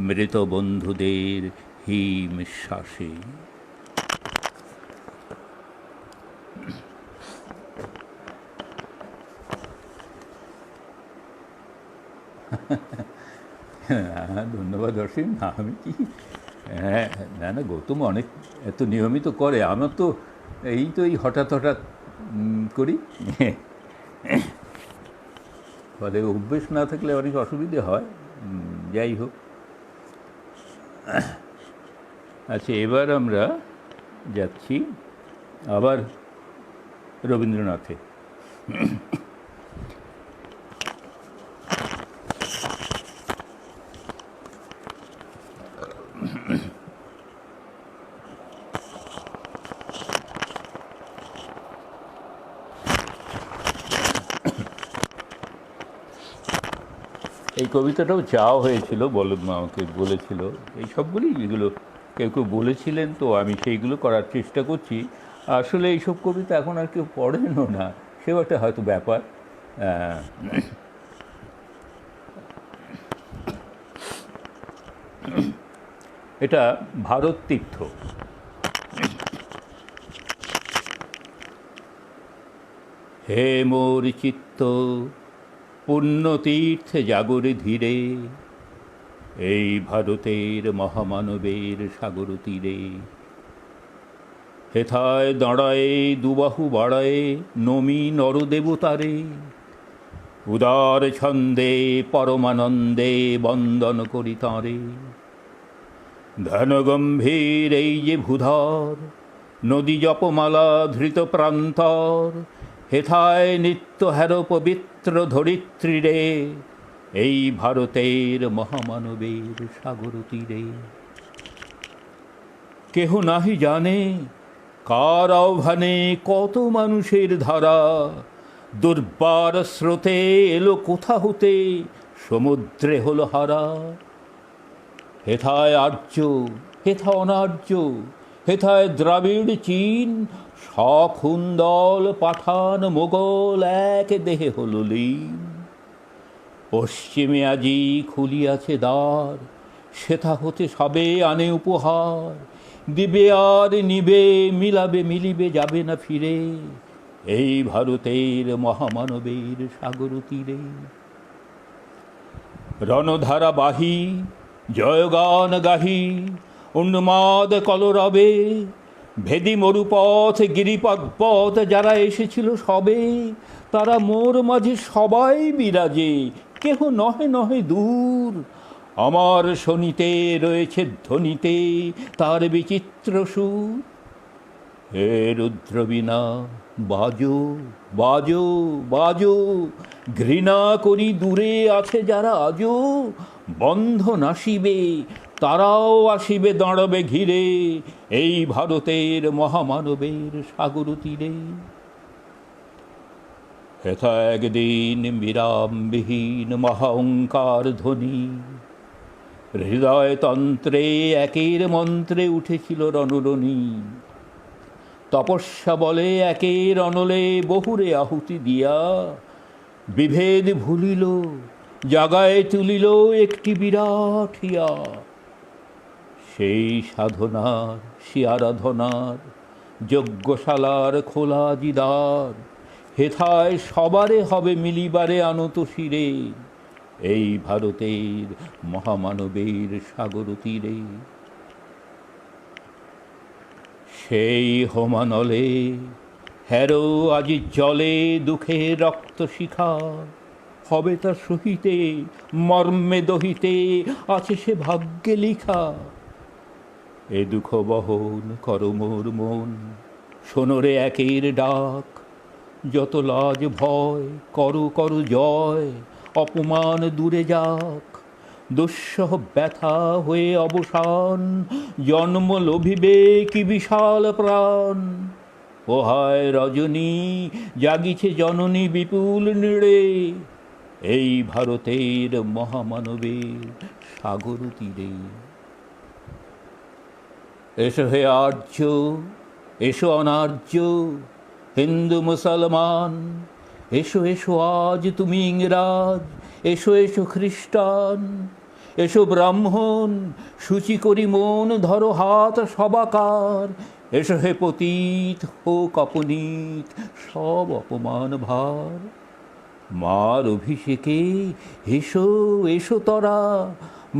মৃত বন্ধুদের হিম শ্বাসে। ধন্যবাদ অসীম। আমি কি, হ্যাঁ, না না, গৌতম অনেক এত নিয়মিত করে। আমার তো এই হঠাৎ হঠাৎ করি, ফলে অভ্যেস না থাকলে অনেক অসুবিধে হয়। যাই হোক, আচ্ছা, এবার আমরা যাচ্ছি আবার রবীন্দ্রনাথে। এই কবিতাটাও চাওয়া হয়েছিল, বলদ মা আমাকে বলেছিল। এই সবগুলি যেগুলো কেউ কেউ বলেছিলেন, তো আমি সেইগুলো করার চেষ্টা করছি। আসলে এইসব কবিতা এখন আর কেউ পড়েনও না, সেও একটা হয়তো ব্যাপার। এটা ভারত তীর্থ। হে মোর চিত্ত, পুণ্যতীর্থে জাগরে ধীরে, এই ভারতের মহামানবের সাগর তীরে। হেথায় দাঁড়ায়ে দুবাহু বাড়ায়ে নমি নরদেবতারে, উদার ছন্দে পরমানন্দে বন্দন করি তাঁরে। ধ্যানগম্ভীর এই যে ভূধর, নদী জপমালা ধৃত প্রান্তর, হেথায় নিত্য হের পবিত্র ধরিত্রীরে, এই ভারতের মহামানবের সাগর তীরে। কেহ নাহি জানে কার আহ্বানে কত মানুষের ধারা, দুর্বার স্রোতে এলো কোথা হতে সমুদ্রে হলো হারা। হেথায় আর্য, হেথা অনার্য, হেথায় দ্রাবিড় চীন, সখুন্দল পাঠান মোগল এক দেহে হল লীন। পশ্চিমে আজি খুলিয়াছে দ্বার, সেথা হতে সবে আনে উপহার। দিবে আর নিবে, মিলাবে মিলিবে, যাবে না ফিরে, এই ভারতের মহামানবের সাগর তীরে। রণধারা বাহি জয়গান গাহি, উন্মাদ কলরবে ভেদি মরুপথ গিরিপথ যারা এসেছিল সবে, তারা মোর মাঝে সবাই বিরাজে, কেহ নহে নহে দূর। আমার শনিতে রয়েছে ধ্বনিতে তার বিচিত্র সুর। হে রুদ্রবীণা বাজো বাজো বাজো, ঘৃণা করি দূরে আছে যারা আজও, বন্ধন আসিবে তারাও আসিবে দাঁড়াবে ঘিরে, এই ভারতের মহামানবের সাগর তীরে। হেথা একদিন বিরামবিহীন মহাঙ্কার ধ্বনি, হৃদয়তন্ত্রে একের মন্ত্রে উঠেছিল রণরণী। তপস্যা বলে একের অনলে বহুরে আহুতি দিয়া, বিভেদ ভুলিল জাগায় তুলিল একটি বিরাট হিয়া। সেই সাধনার সে আরাধনার যজ্ঞশালার খোলা জিদার, হেথায় সবারে হবে মিলিবারে আনত শিরে, এই ভারতের মহামানবের সাগর তীরে। সেই হোমানলে হেরো আজি জলে দুঃখের রক্ত শিখা, হবে তা সহিতে মর্মে দহিতে আছে সে ভাগ্যে লিখা। এ দুঃখ বহন কর মোর মন, শোনরে একের ডাক, যত লাজ ভয় করো করো জয়, অপমান দূরে যাক। দুঃসহ ব্যথা হয়ে অবসান, জন্ম লোভিবে কি বিশাল প্রাণ। পোহায় রজনী জাগিছে জননী বিপুল নীড়ে, এই ভারতের মহামানবের সাগর তীরে। এসো হে আর্য, এসো অনার্য, হিন্দু মুসলমান, এসো এসো আজ তুমি ইংরাজ, এসো এসো খ্রিস্টান, এসো ব্রাহ্মণ সূচি করি মন ধরো হাত সবাকার। এসো হে পতিত হোক অপনীত সব অপমান ভার। মার অভিষেকে এসো এসো তরা,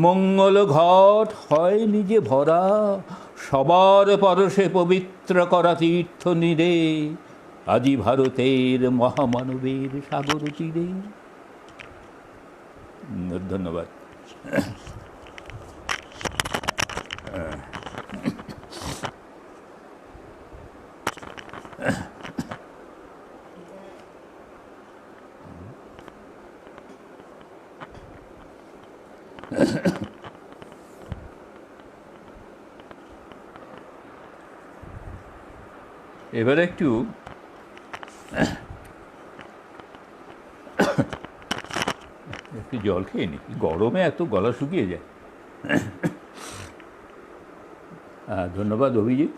মঙ্গল ঘট হয় নিজে ভরা, সবার পরশে পবিত্র করা তীর্থ নীরে, আজি ভারতের মহামানবের সাগর তীরে। ধন্যবাদ। এবার একটু একটু জল খেয়ে নি, গরমে এত গলা শুকিয়ে যায়। ধন্যবাদ অভিজিৎ।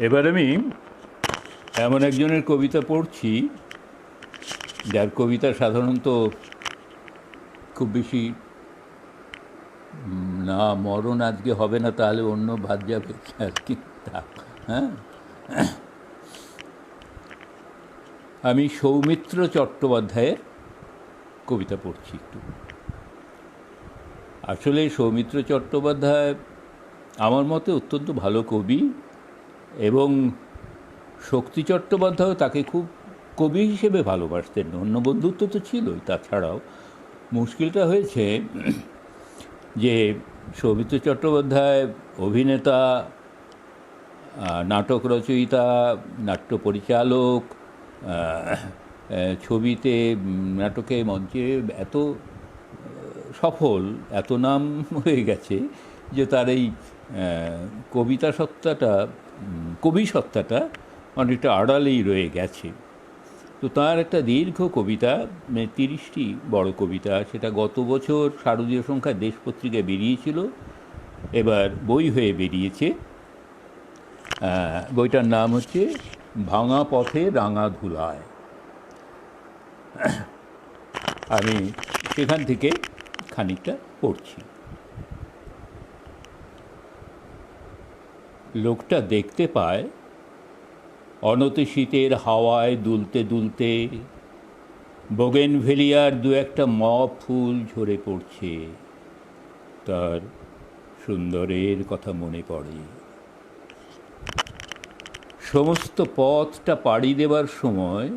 এবার আমি এমন একজনের কবিতা পড়ছি যার কবিতা সাধারণত খুব বেশি না মরণ আজকে হবে না, তাহলে অন্য বাদ যাবে আর কি। হ্যাঁ, আমি সৌমিত্র চট্টোপাধ্যায়ের কবিতা পড়ছি একটু। আসলে সৌমিত্র চট্টোপাধ্যায় আমার মতে অত্যন্ত ভালো কবি, এবং শক্তি চট্টোপাধ্যায়ও তাকে খুব কবি হিসেবে ভালোবাসতেন। অন্য বন্ধুত্ব তো ছিলই, তাছাড়াও মুশকিলটা হয়েছে যে সৌমিত্র চট্টোপাধ্যায় অভিনেতা, নাটক রচয়িতা, নাট্য পরিচালক, ছবিতে, নাটকে, মঞ্চে এত সফল, এত নাম হয়ে গেছে যে তার এই কবিতা সত্তাটা, কবি সত্তাটা অনেকটা আড়ালেই রয়ে গেছে। তো তার একটা দীর্ঘ কবিতা, 30টি বড় কবিতা, সেটা গত বছর শারদীয় সংখ্যায় দেশ পত্রিকায় বেরিয়েছিল, এবার বই হয়ে বেরিয়েছে। বইটার নাম হচ্ছে ভাঙা পথে রাঙা ধুলায়। আমি সেখান থেকে খানিকটা পড়ছি। লোকটা দেখতে পায় অনতি শীতের হাওয়ায় দুলতে দুলতে বোগেনভেলিয়ার দু একটা মপ ফুল ঝরে পড়ছে। তার সুন্দরের কথা মনে পড়ে। সমস্ত পথটা পাড়ি দেবার সময়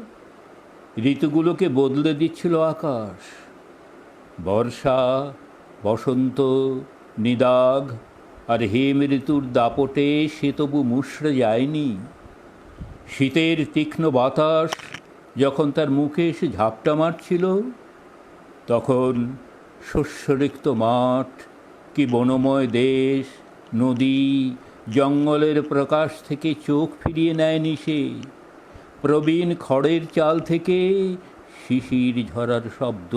ঋতুগুলোকে বদলে দিচ্ছিল আকাশ। বর্ষা, বসন্ত, নিদাঘ আর হিম ঋতুর দাপটে সে তবু মুষড়ে যায়নি। শীতের তীক্ষ্ণ বাতাস যখন তার মুখে এসে ঝাপটা মারছিল, তখন শস্যরিক্ত মাঠ, কি বনময় দেশ, নদী, জঙ্গলের প্রকাশ থেকে চোখ ফিরিয়ে নেয়নি সে। প্রবীণ খড়ের চাল থেকে শিশির ঝরার শব্দ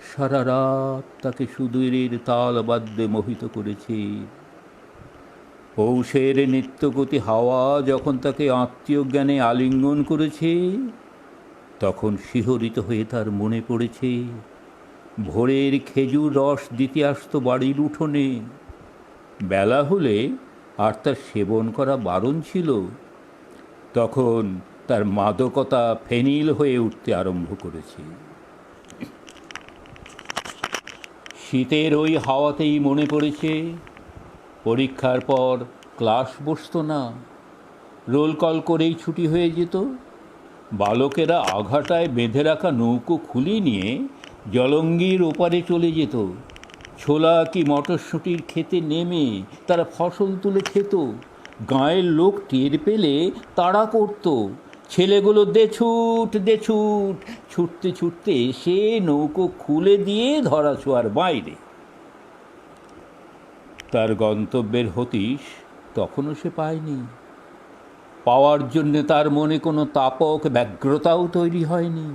সারা রাত তাকে সুদূরের তালবাদ্যে মোহিত করেছে। পৌষের নিত্যগতি হাওয়া যখন তাকে আত্মীয় জ্ঞানে আলিঙ্গন করেছে, তখন শিহরিত হয়ে তার মনে পড়েছে ভোরের খেজুর রস দিতে আসতো বাড়ির উঠোনে। বেলা হলে আর তার সেবন করা বারণ ছিল। তখন তার মাদকতা ফেনিল হয়ে উঠতে আরম্ভ করেছে। শীতের ওই হাওয়াতেই মনে পড়েছে পরীক্ষার পর ক্লাস বসতো না, রোল কল করেই ছুটি হয়ে যেত। বালকেরা আঘাটায় বেঁধে রাখা নৌকো খুলে নিয়ে জলঙ্গির ওপারে চলে যেত। ছোলা কি মটরশুঁটির খেতে নেমে তারা ফসল তুলে খেত। গাঁয়ের লোক টের পেলে তাড়া করত। ছেলেগুলো দেছুট দেছুট ছুটতে ছুটতে এসে নৌকো খুলে দিয়ে ধরা ছোঁয়ার বাইরে। তার গন্তব্যের হদিশ তখনও সে পায়নি। পাওয়ার জন্যে তার মনে কোনো তাপক ব্যগ্রতাও তৈরি হয়নি।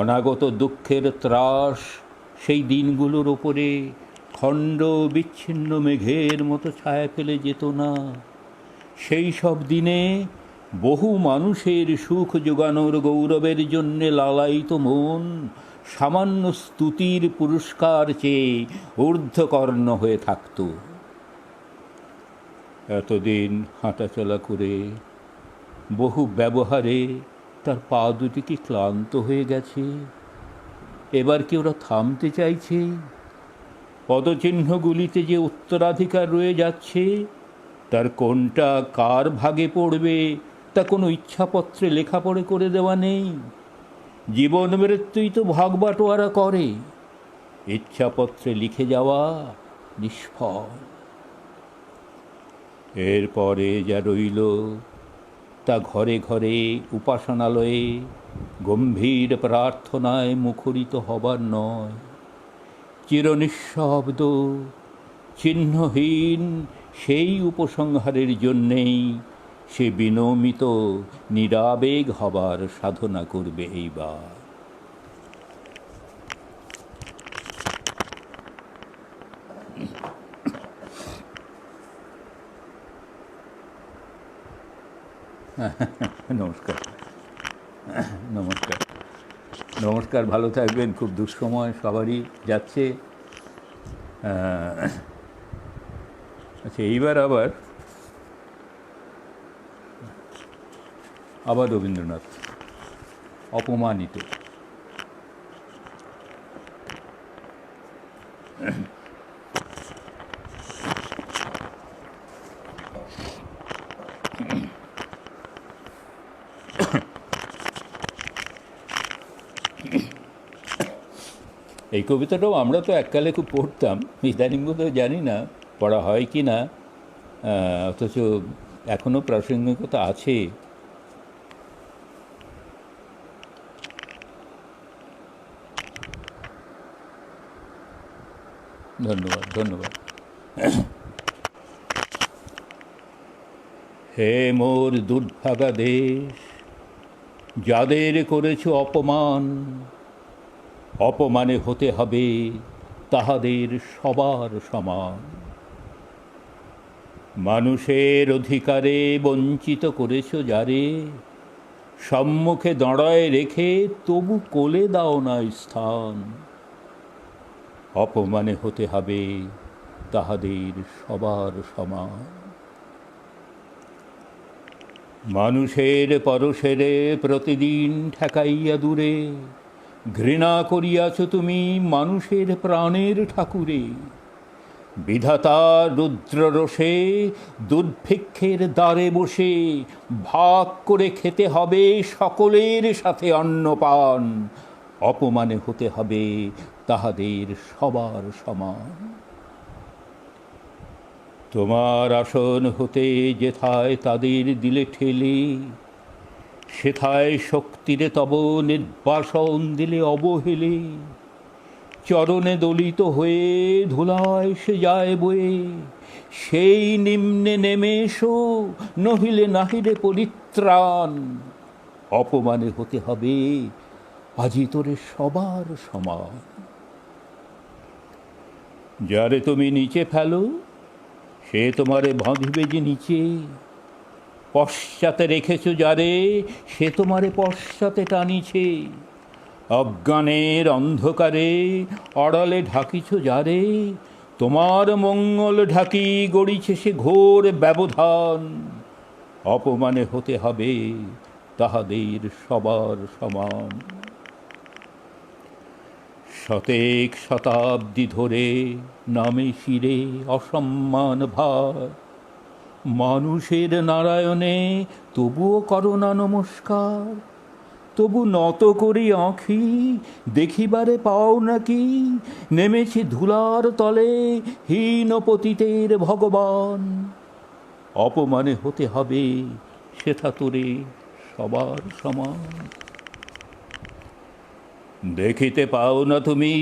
অনাগত দুঃখের ত্রাস সেই দিনগুলোর ওপরে খণ্ড বিচ্ছিন্ন মেঘের মতো ছায়া ফেলে যেত না। সেই সব দিনে বহু মানুষের সুখ যোগানোর গৌরবের জন্যে লালায়িত মন সামান্য স্তুতির পুরস্কার চেয়ে ঊর্ধ্বকর্ণ হয়ে থাকত। এতদিন হাঁটাচলা করে, বহু ব্যবহারে তার পা দুটি কি ক্লান্ত হয়ে গেছে। এবার কি ওরা থামতে চাইছে? পদচিহ্নগুলিতে যে উত্তরাধিকার রয়ে যাচ্ছে, তার কোনটা কার ভাগে পড়বে তা কোনো ইচ্ছাপত্রে লেখাপড়ে করে দেওয়া নেই। জীবন মৃত্যুই তো ভাগ বাটোয়ারা করে, ইচ্ছাপত্রে লিখে যাওয়া নিষ্ফল। এরপরে যা রইল তা ঘরে ঘরে উপাসনালয়ে গম্ভীর প্রার্থনায় মুখরিত হবার নয়, চিরনিঃশব্দ চিহ্নহীন সেই উপসংহারের জন্যেই সে বিনমিত নিরাবেগ হবার সাধনা করবে এইবার। নমস্কার, নমস্কার, নমস্কার। ভালো থাকবেন। খুব দুঃসময় সবারই যাচ্ছে। আচ্ছা, এইবার আবার রবীন্দ্রনাথ, অপমানিত। এই কবিতাটাও আমরা তো এককালে খুব পড়তাম, ইদানিং বোধহয় জানি না পড়া হয় কি না, অথচ এখনও প্রাসঙ্গিকতা আছে। ধন্যবাদ, ধন্যবাদ। হে মোর দুর্ভাগা দেশ, যাদের করেছ অপমান, অপমানে হতে হবে তাহাদের সবার সমান। মানুষের অধিকারে বঞ্চিত করেছ যারে, সম্মুখে দাঁড়ায় রেখে তবু কোলে দাও না স্থান। অপমানে হতে হবে তাহাদের সবার সমান। মানুষের পরশেরে প্রতিদিন ঠেকাইয়া দূরে, ঘৃণা করিয়াছ তুমি মানুষের প্রাণের ঠাকুরে। বিধাতার রুদ্ররোষে দুর্ভিক্ষের দ্বারে বসে ভাগ করে খেতে হবে সকলের সাথে অন্নপান, অপমানে হতে হবে তাহাদের সবার সমান। তোমার আসন হতে যেথায় তাদের দিলে ঠেলে, সেথায় শক্তিরে তব নির্বাসন দিলে অবহেলে। চরণে দলিত হয়ে ধুলায় সে যায় বয়ে, সেই নিম্নে নেমে এসো, নহিলে নাহিরে পরিত্রাণ, অপমানে হতে হবে আজি তোরে সবার সমান। যারে তুমি নিচে ফেলো, সে তোমারে বাঁধিবে যে নিচে, পশ্চাতে রেখেছ যারে, সে তোমারে পশ্চাতে টানিছে। অজ্ঞানের অন্ধকারে আড়ালে ঢাকিছ যারে, তোমার মঙ্গল ঢাকি গড়িছে সে ঘোর ব্যবধান, অপমানে হতে হবে তাহাদের সবার সমান। শতেক শতাব্দী ধরে নামে শিরে অসম্মান ভার, মানুষের নারায়ণে তবুও করো না নমস্কার। তবু নত করি আঁখি দেখিবারে পাও নাকি, নেমেছে ধুলার তলে হীন পতিতের ভগবান, অপমানে হতে হবে সেথা তোরে সবার সমান। দেখিতে পাও না তুমি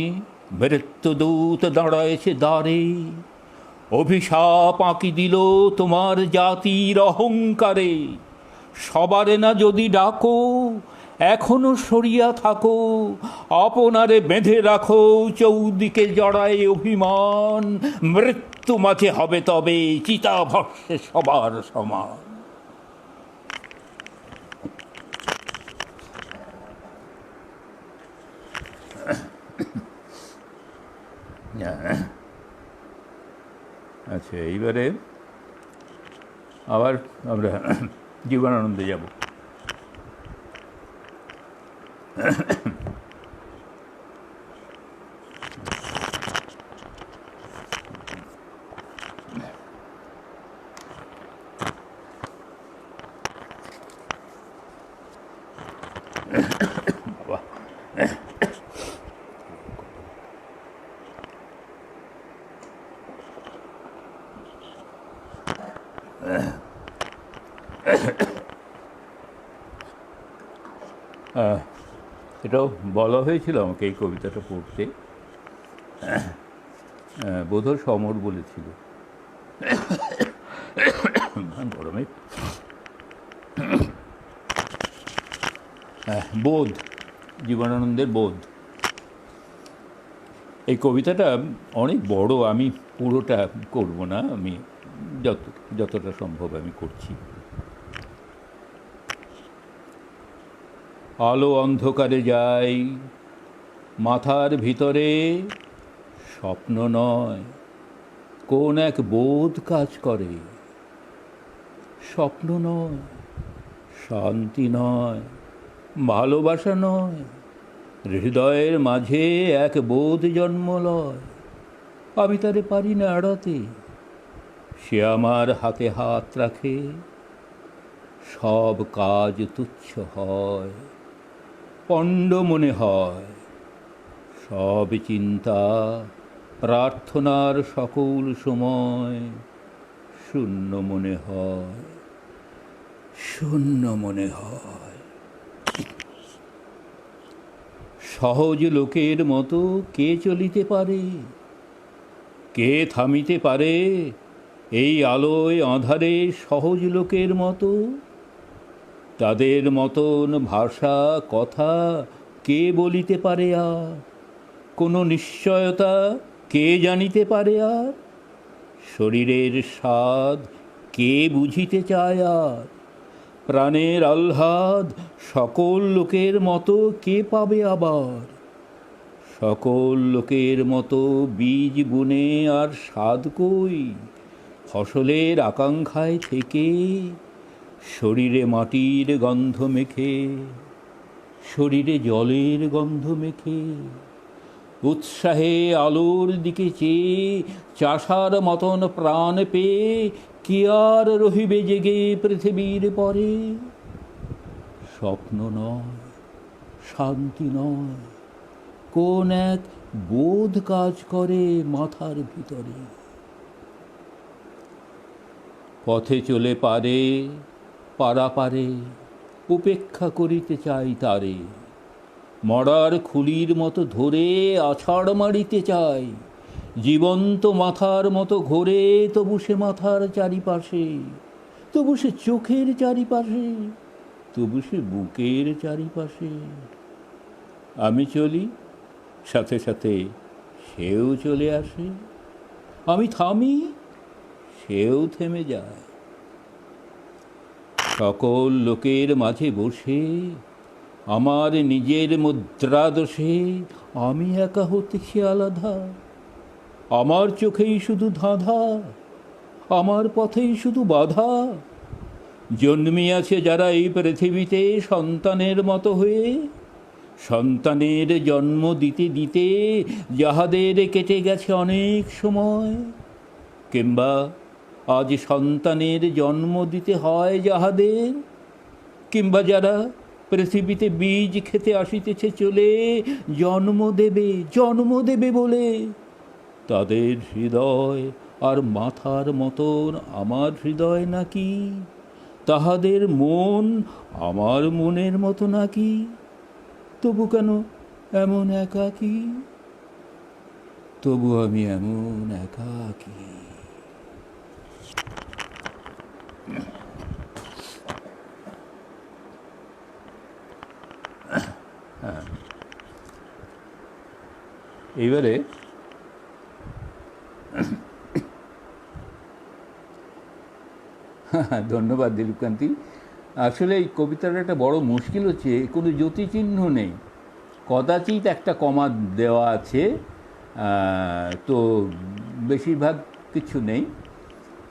মৃত্যুদূত দাঁড়ায়েছে দ্বারে, অভিশাপ আঁকি দিল তোমার জাতির অহংকারে। সবারে না যদি ডাকো, এখনো সরিয়া থাকো, আপনারে বেঁধে রাখো চৌদিকে জড়ায় অভিমান, মৃত্যু মাঝে হবে তবে চিতাভস্মে সবার সমান। আচ্ছা, এইবারে আবার আমরা জীবনানন্দে যাব। বাবা, এটাও বলা হয়েছিল আমাকে এই কবিতাটা পড়তে, বোধহয় সমর বলেছিল। গরমে বোধ, জীবনানন্দের বোধ। এই কবিতাটা অনেক বড়, আমি পুরোটা করব না, আমি যতটা সম্ভব আমি করছি। আলো অন্ধকারে যায়, মাথার ভিতরে স্বপ্ন নয়, কোন এক বোধ কাজ করে। স্বপ্ন নয়, শান্তি নয়, ভালোবাসা নয়, হৃদয়ের মাঝে এক বোধ জন্ম লয়। আমি তারে পারি না এড়াতে, সে আমার হাতে হাত রাখে। সব কাজ তুচ্ছ হয়, পণ্ড মনে হয়, সব চিন্তা প্রার্থনার সকল সময় শূন্য মনে হয়, শূন্য মনে হয়। সহজ লোকের মতো কে চলিতে পারে, কে থামিতে পারে এই আলোয় আঁধারে সহজ লোকের মতো? তাদের মতন ভাষা কথা কে বলিতে পারে আর? কোনো নিশ্চয়তা কে জানিতে পারে আর? শরীরের স্বাদ কে বুঝিতে চায় আর? প্রাণের আহ্লাদ সকল লোকের মতো কে পাবে আবার? সকল লোকের মতো বীজ বুনে আর স্বাদ কই? ফসলের আকাঙ্ক্ষায় থেকে শরীরে মাটির গন্ধ মেখে, শরীরে জলের গন্ধ মেখে, উৎসাহে আলোর দিকে চেয়ে চাষার মতন প্রাণ পেয়ে কি আর রহিবে জেগে পৃথিবীর পরে? স্বপ্ন নয়, শান্তি নয়, কোন এক বোধ কাজ করে মাথার ভিতরে। পথে চলে পারে পারাপারে, উপেক্ষা করিতে চাই তারে। মরার খুলির মতো ধরে আছাড় মারিতে চাই, জীবন্ত মাথার মতো ঘোরে তবু সে মাথার চারিপাশে, তবু সে চোখের চারিপাশে, তবু সে বুকের চারিপাশে। আমি চলি, সাথে সাথে সেও চলে আসে। আমি থামি, সেও থেমে যায়। সকল লোকের মাঝে বসে আমার নিজের মুদ্রা দোষে আমি একা হতেছি আলাদা। আমার চোখেই শুধু ধাঁধা, আমার পথেই শুধু বাধা। জন্মিয়াছে যারা এই পৃথিবীতে সন্তানের মতো হয়ে, সন্তানের জন্ম দিতে দিতে যাহাদের কেটে গেছে অনেক সময়, কিংবা আজ সন্তানের জন্ম দিতে হয় যাহাদের, কিংবা যারা পৃথিবীতে বীজ খেতে আসিতেছে চলে জন্ম দেবে বলে, তাদের হৃদয় আর মাথার মতন আমার হৃদয় নাকি? তাহাদের মন আমার মনের মতো নাকি? তবু কেন এমন একাকী? তবু আমি এমন একাকী। এইবারে ধন্যবাদ দিলীপকান্তি। আসলে এই কবিতার একটা বড় মুশকিল হচ্ছে কোনো জ্যোতিচিহ্ন নেই, কদাচিৎ একটা কমা দেওয়া আছে, তো বেশিরভাগ কিছু নেই।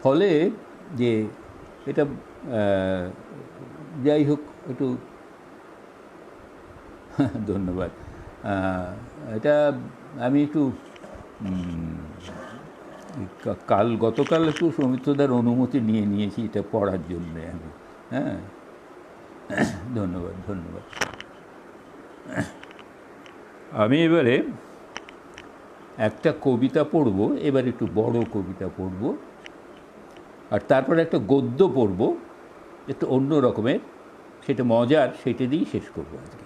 ফলে যে এটা যাই হোক একটু ধন্যবাদ। এটা আমি একটু গতকাল একটু সৌমিত্রদার অনুমতি নিয়েছি এটা পড়ার জন্যে আমি। হ্যাঁ, ধন্যবাদ। আমি এবারে একটা কবিতা পড়ব, এবার একটু বড় কবিতা পড়ব, আর তারপরে একটা গদ্য পড়ব একটু অন্য রকমের, সেটা মজার, সেটা দিয়েই শেষ করবো আজকে।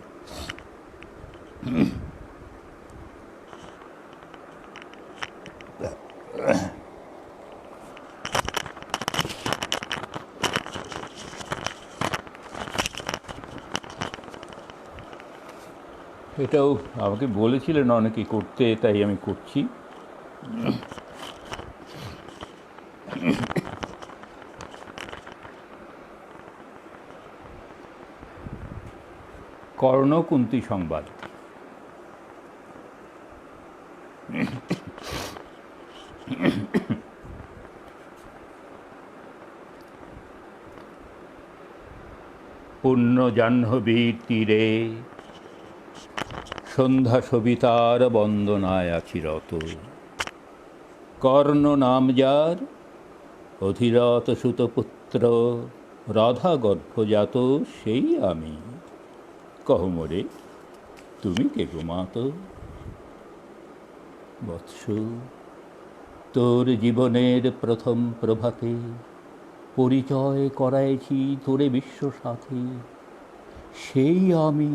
এটাও আমাকে বলেছিলেন অনেকে করতে, তাই আমি করছি। কর্ণকুন্তী সংবাদ। পুণ্য জাহ্নবীর তীরে সন্ধ্যা সবিতার বন্দনায় আছি রত। কর্ণ নাম যার, অধিরথ সুতপুত্র, রাধা গর্ভজাত সেই আমি। কহ মোরে তুমি কে গো মাত? বৎস, তোর জীবনের প্রথম প্রভাতে পরিচয় করাইছি তোরে বিশ্ব সাথে। সেই আমি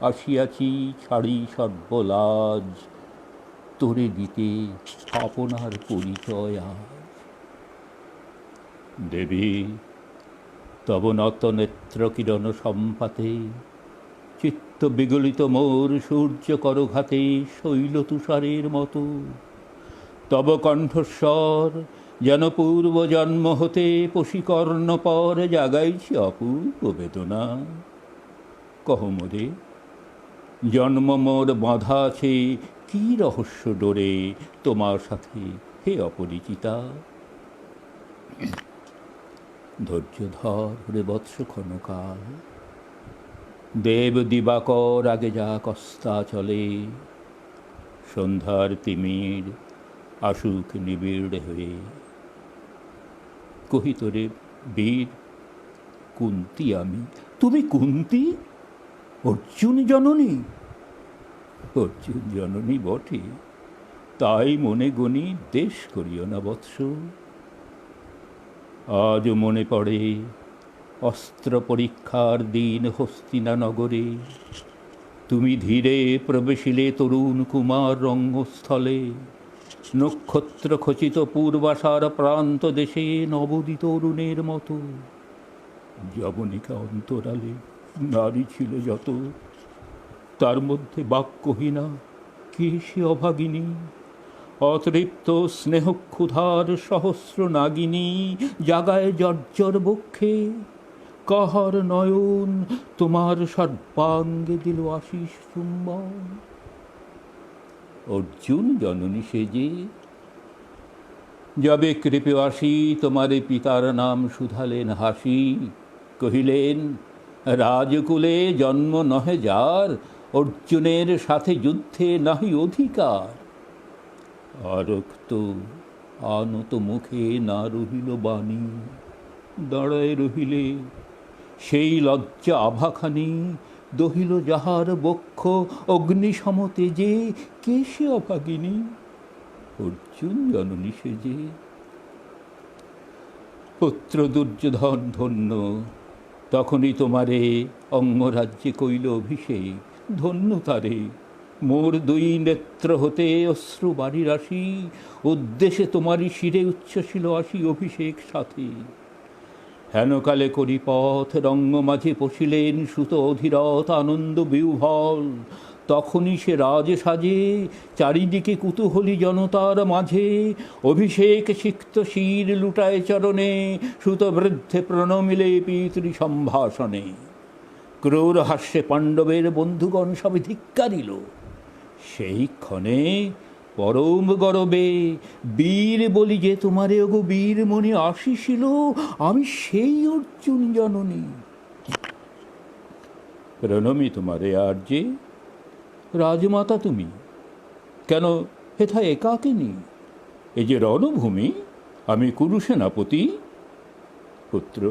আসিয়াছি ছাড়ি সর্বলাজ, তোরে দিতে আপনার পরিচয় আজ। দেবী তব নত নেত্র কিরণ সম্পাতে, চিত্ত বিগলিত মোর সূর্য করঘাতে শৈল তুষারের মতো। তব কণ্ঠস্বর যেন পূর্ব জন্ম হতে পশিকর্ণ পর জাগাইছি অপূর্ব বেদনা। কহ মোরে জন্ম মোর বাঁধা আছে কি রহস্য ডোরে তোমার সাথে হে অপরিচিতা? ধৈর্য ধর রে বৎস ক্ষণকাল, দেব দিবাকর আগে যা কস্তা চলে, সন্ধ্যার তিমির আসুক নিবিড় হয়ে। কহি তোরে বীর, কুন্তি আমি। তুমি কুন্তি? অর্জুন জননী? অর্জুন জননী বটে, তাই মনে গণি দেশ করিও না বৎস। আজ মনে পড়ে অস্ত্র পরীক্ষার দিন হস্তিনা নগরে, তুমি ধীরে প্রবেশিলে তরুণ কুমার রঙ্গস্থলে, নক্ষত্র খচিত পূর্বাশার প্রান্ত দেশে নবোদিত অরুণের মতো। যবনিকা অন্তরালে নারী ছিল যত, তার মধ্যে বাক্যহীনা কে সে অভাগিনী, অতৃপ্ত স্নেহক্ষুধার সহস্র নাগিনী, জাগায় জর্জর বক্ষে। কাহার নয়ন তোমার সর্বাঙ্গে দিল আশিস চুম্বন। অর্জুন জননী সেজে যাবে কৃপে আসি, তোমারে পিতার নাম শুধালেন হাসি, কহিলেন রাজকুলে জন্ম নহে যার, অর্জুনের সাথে যুদ্ধে নাহি অধিকার। আরক্ত আনত মুখে না রহিল বাণী, দাঁড়ায় রহিলে সেই লজ্জা আভাখানি, দহিল যাহার বক্ষ অগ্নিসম তেজে, কে সে অভাগিনী? অর্জুন জননী সেজে। পুত্র দুর্যোধন ধন্য, তখনই তোমারে অঙ্গরাজ্যে কইল অভিষেক, ধন্য তারে। মোর দুই নেত্র হতে অশ্রু বাড়ি রাশি, উদ্দেশ্যে তোমারই শিরে উচ্ছ্বসিল আসি অভিষেক সাথে। হেনকালে করি পথ রঙ্গ মাঝে পশিলেন সুত অধীরথ আনন্দ বিহ্বল, তখনই সে রাজ সাজে চারিদিকে কুতূহলী জনতার মাঝে, অভিষেক সিক্ত শির লুটায় চরণে, সুত বৃদ্ধে প্রণমিলে পিতৃ সম্ভাষণে। ক্রূর হাস্যে পাণ্ডবের বন্ধুগণ সবে ধিক্কারিল, সেই ক্ষণে পরম গরবে বীর বলি যে তোমারে ওগো বীর মনে আসিছিল, আমি সেই অর্জুন জননী। প্রণমি তোমারে আর যে রাজমাতা তুমি, কেন হেথা একাকিনী? এ যে রণভূমি, আমি কুরু সেনাপতি। পুত্র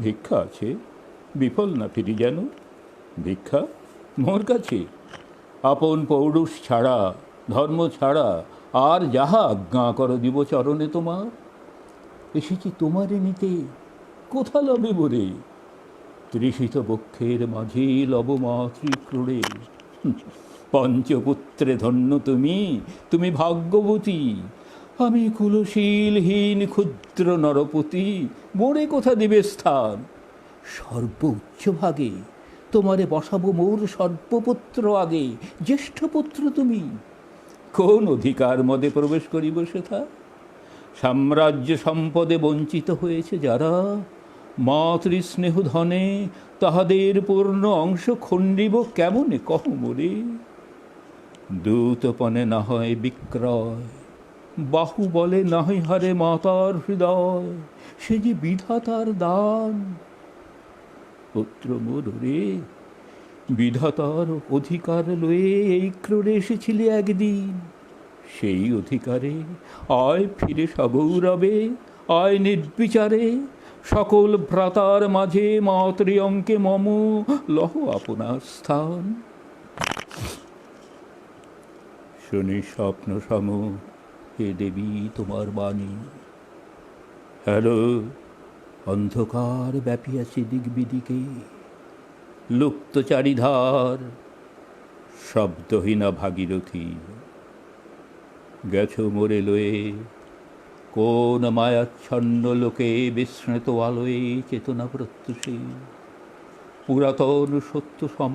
ভিক্ষা আছে, বিফল না ফিরি যেন। ভিক্ষা মোর কাছে? আপন পৌরুষ ছাড়া, ধর্ম ছাড়া আর যাহা আজ্ঞা কর দিব চরণে তোমার। এসেছি তোমারে নিতে, কোথা লবে বরে? তৃষিত বক্ষের মাঝে লব মাতৃক্রোড়ে। পঞ্চপুত্রে ধন্য তুমি, তুমি ভাগ্যবতী। আমি কুলশীলহীন ক্ষুদ্র নরপতি, মোরে কোথা দিবে স্থান? সর্ব উচ্চভাগে তোমারে বসাবো মোর সর্বপুত্র আগে, জ্যেষ্ঠ পুত্র তুমি। কোন অধিকার মদে প্রবেশ করিব সেথা? সাম্রাজ্য সম্পদে বঞ্চিত হয়েছে যারা, মাতৃস্নেহ ধনে তাহাদের পূর্ণ অংশ খণ্ডিব কেমনে কহ মোরে? দূতপনে না হয় বিক্রয়, বাহুবলে না হয় হারে মাতার হৃদয়, সে যে বিধাতার দান। পুত্র মোর রে, বিধাতার অধিকার লয়ে এই ক্রোড়ে এসেছিলে একদিন, সেই অধিকারে আয় ফিরে সগৌরবে, আয় নির্বিচারে। সকল ভ্রাতার মাঝে মাতৃ অঙ্কে মম লহ আপনার স্থান। শুনি স্বপ্ন সম হে দেবী তোমার বাণী। হ্যালো, অন্ধকার ব্যাপিয়াছে দিক বিদিকে, লুপ্ত চারিধার শব্দহীনা ভাগীরথী। গেছো মোরে লয়ে কোন মায়াচ্ছন্ন লোকে, বিস্মৃত আলোয়ে চেতনা প্রত্যুষে। পুরাতন সত্য সম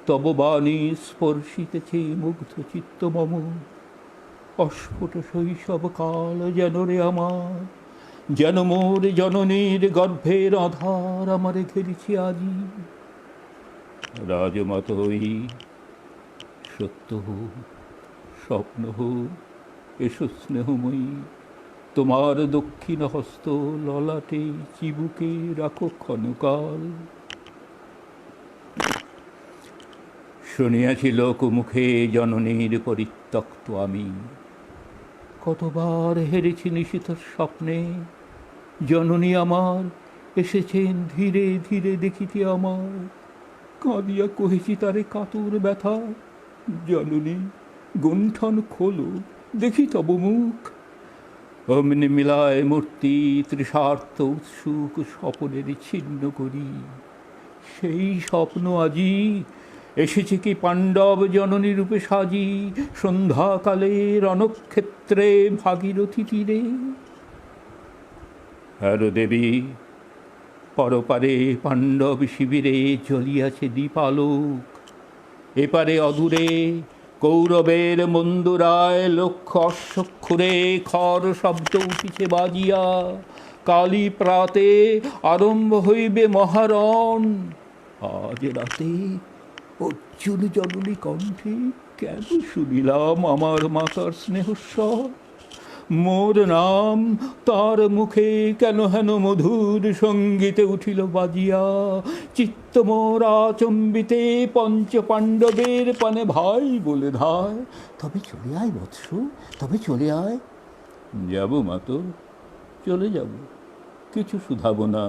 তব বাণী স্পর্শিতেছে মুগ্ধ চিত্ত মম। অস্ফুট শৈশব কাল যেন রে আমার, যেন মোর জননীর গর্ভের আধার আমারে ঘেরিছি আজি। রাজমাত হই, সত্য হোক, স্বপ্ন হোক, এসো স্নেহময়ী। তোমার দক্ষিণ হস্ত ললাটে চিবুকে রাখো ক্ষণকাল। শুনিয়াছি লোকমুখে জননীর পরিত্যক্ত আমি, কতবার হেরেছি নিশীথর স্বপ্নে। জননী আমার এসেছেন ধীরে ধীরে দেখিতে আমার, কাঁদিয়া কহেছি তারে কাতর ব্যথা, জননী গুণ্ঠন খোলো দেখি তব মুখ। অমনি মিলায় মূর্তি তৃষার্থ উৎসুক স্বপনের ছিন্ন করি। সেই স্বপ্ন আজি এসেছে কি পাণ্ডব জননী রূপে সাজি, সন্ধ্যাকালে রণক্ষেত্রে ভাগীরথী তীরে। হ্যারো দেবী, পরপারে পাণ্ডব শিবিরে জ্বলিয়াছে দীপালোক, এপারে অদূরে কৌরবের মন্দুরায় লক্ষ অশ্বক্ষুরে খর শব্দ উঠিছে বাজিয়া। কালী প্রাতে আরম্ভ হইবে মহারণ। আজ রাতে অর্জুন জননী কণ্ঠে কেন শুনিলাম আমার মাতার স্নেহস্বর। মোর নাম তার মুখে কেন হেন মধুর সঙ্গীতে উঠিল বাজিয়া। চিত্ত মোর আচম্বিতে পঞ্চ পাণ্ডবের পানে ভাই বলে ধায়। তবে চলে আয় বৎস, তবে চলে আয়। যাব মাতো, চলে যাব, কিছু শুধাব না।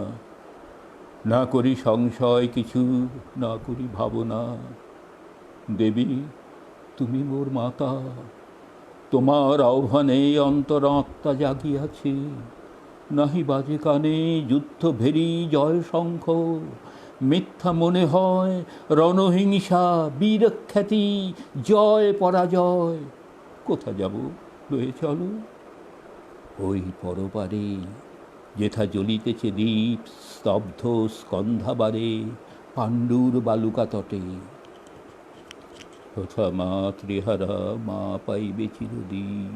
না করি সংশয় কিছু, না করি ভাবনা। দেবী তুমি মোর মাতা, তোমার আহ্বানে অন্তরাত্মা জাগিয়াছে। নাহি বাজে কানে যুদ্ধ ভেরি জয় শঙ্খ, মিথ্যা মনে হয় রণহিংসা বীরখ্যাতি জয় পরাজয়। কোথা যাব লয়ে চলো? ওই পরপারে যেথা জ্বলিতেছে দ্বীপ স্তব্ধ স্কন্ধাবারে পাণ্ডুর বালুকা তটে। হোথা মাতৃহারা মা পাইবে চিরদিন,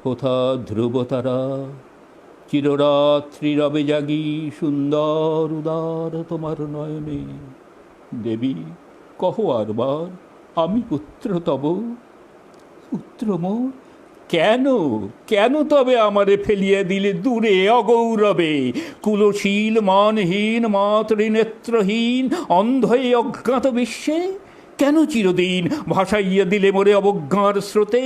হোথা ধ্রুবতারা চিররাত্রি রবে জাগি সুন্দর উদার তোমার নয়নে। দেবী কহ আরবার আমি পুত্র তব, পুত্র মোর কেন কেন তবে আমারে ফেলিয়া দিলে দূরে অগৌরবে। কুলশীল মানহীন মাতৃনেত্রহীন অন্ধয়ে অজ্ঞাত বিশ্বে কেন চিরদিন ভাসাইয়া দিলে মোরে অবজ্ঞার স্রোতে।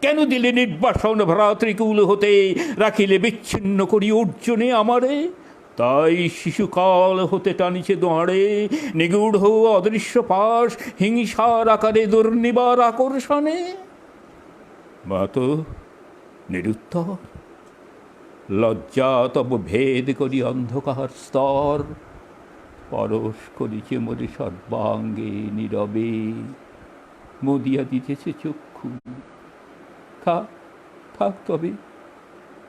কেন দিলে নির্বাসন ভ্রাতৃকুল হতে, রাখিলে বিচ্ছিন্ন করি অর্জুনে আমারে। তাই শিশুকাল হতে টানিছে দোঁয়ারে নিগূঢ় অদৃশ্য পাশ হিংসার আকারে দুর্নিবার আকর্ষণে। মাতো নিরুত্তর, লজ্জা তব ভেদ করি অন্ধকার স্তর। পরশ করিছে মোরে সর্বাঙ্গে নীরবে, মুদিয়া দিতেছে চক্ষু। থাক থাক তবে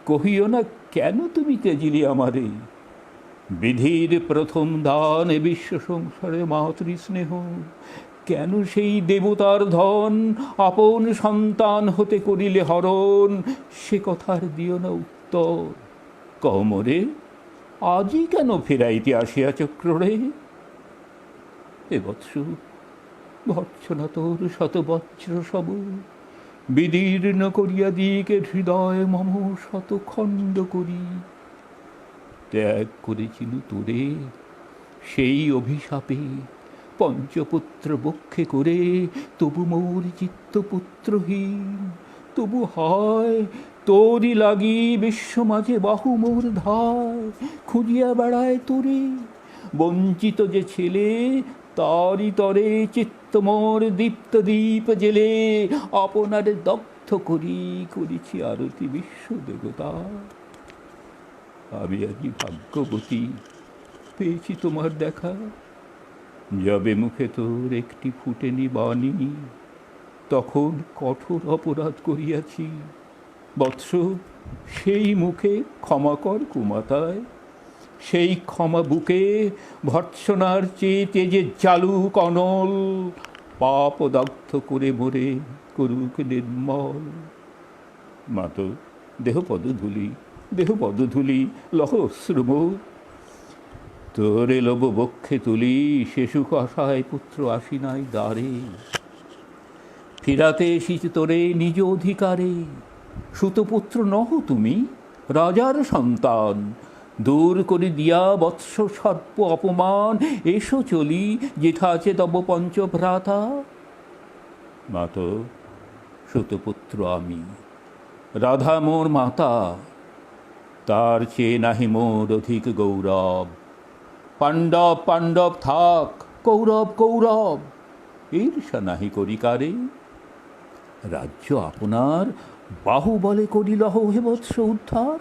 কহিও না কেন তুমি তেজিলি আমারে। বিধির প্রথম দান এ বিশ্ব সংসারে মাতৃস্নেহ, কেন সেই দেবতার ধন আপন সন্তান হতে করিলে হরণ। সে কথার দিও না উত্তর, কমরে আজই কেন ফেরাইতে আসিয়া চক্ররে। এ বৎস ভর্ৎসনা তোর শত বজ্র সব, বিদীর্ণ করিয়া দিকে হৃদয় মম শত খণ্ড করি। ত্যাগ করেছিল তোরে সেই অভিশাপে পঞ্চপুত্র বক্ষে করে, তবু মোর চিত্ত পুত্রহীন। তবু হয় তোরই লাগি বিশ্ব মাঝে বাহু মোর ধায়, খুঁজিয়া বেড়ায় তোরে বঞ্চিত যে ছেলে। তারি তরে চিত্ত মোর দীপ্ত দীপ জেলে, আপনারে দগ্ধ করি করেছি আরতি বিশ্ব দেবতা। আমি আজি ভাগ্যবতী পেয়েছি তোমার দেখা, যাবে মুখে তোর একটি ফুটেনি বাণী। তখন কঠোর অপরাধ করিয়াছি বৎস, সেই মুখে ক্ষমা কর কুমাতায়। সেই ক্ষমা বুকে ভর্ৎসনার চেয়ে তেজে জালুক অনল, পাপ দগ্ধ করে মোরে করুক নির্মল। মাতো দেহ পদধূলি, দেহ পদধূলি লহ শ্রম। তোরে লব বক্ষে তুলি শিশুক আশায় পুত্র আসি নাই দ্বারে। ফিরাতে এসেছি তোরে নিজ অধিকারে, সুতপুত্র নহ তুমি, রাজার সন্তান। দূর করে দিয়া বৎস সর্প অপমান, এসো চলি যেথা আছে তব পঞ্চভ্রাতা। মাত, সুতপুত্র আমি, রাধা মোর মাতা, তার চেয়ে নাহি মোর অধিক গৌরব। পাণ্ডব পাণ্ডব থাক, কৌরব কৌরব, ঈর্ষা নাহি করি কারে। রাজ্য আপনার, বাহুবলে করিলহ হে বৎস উদ্ধার।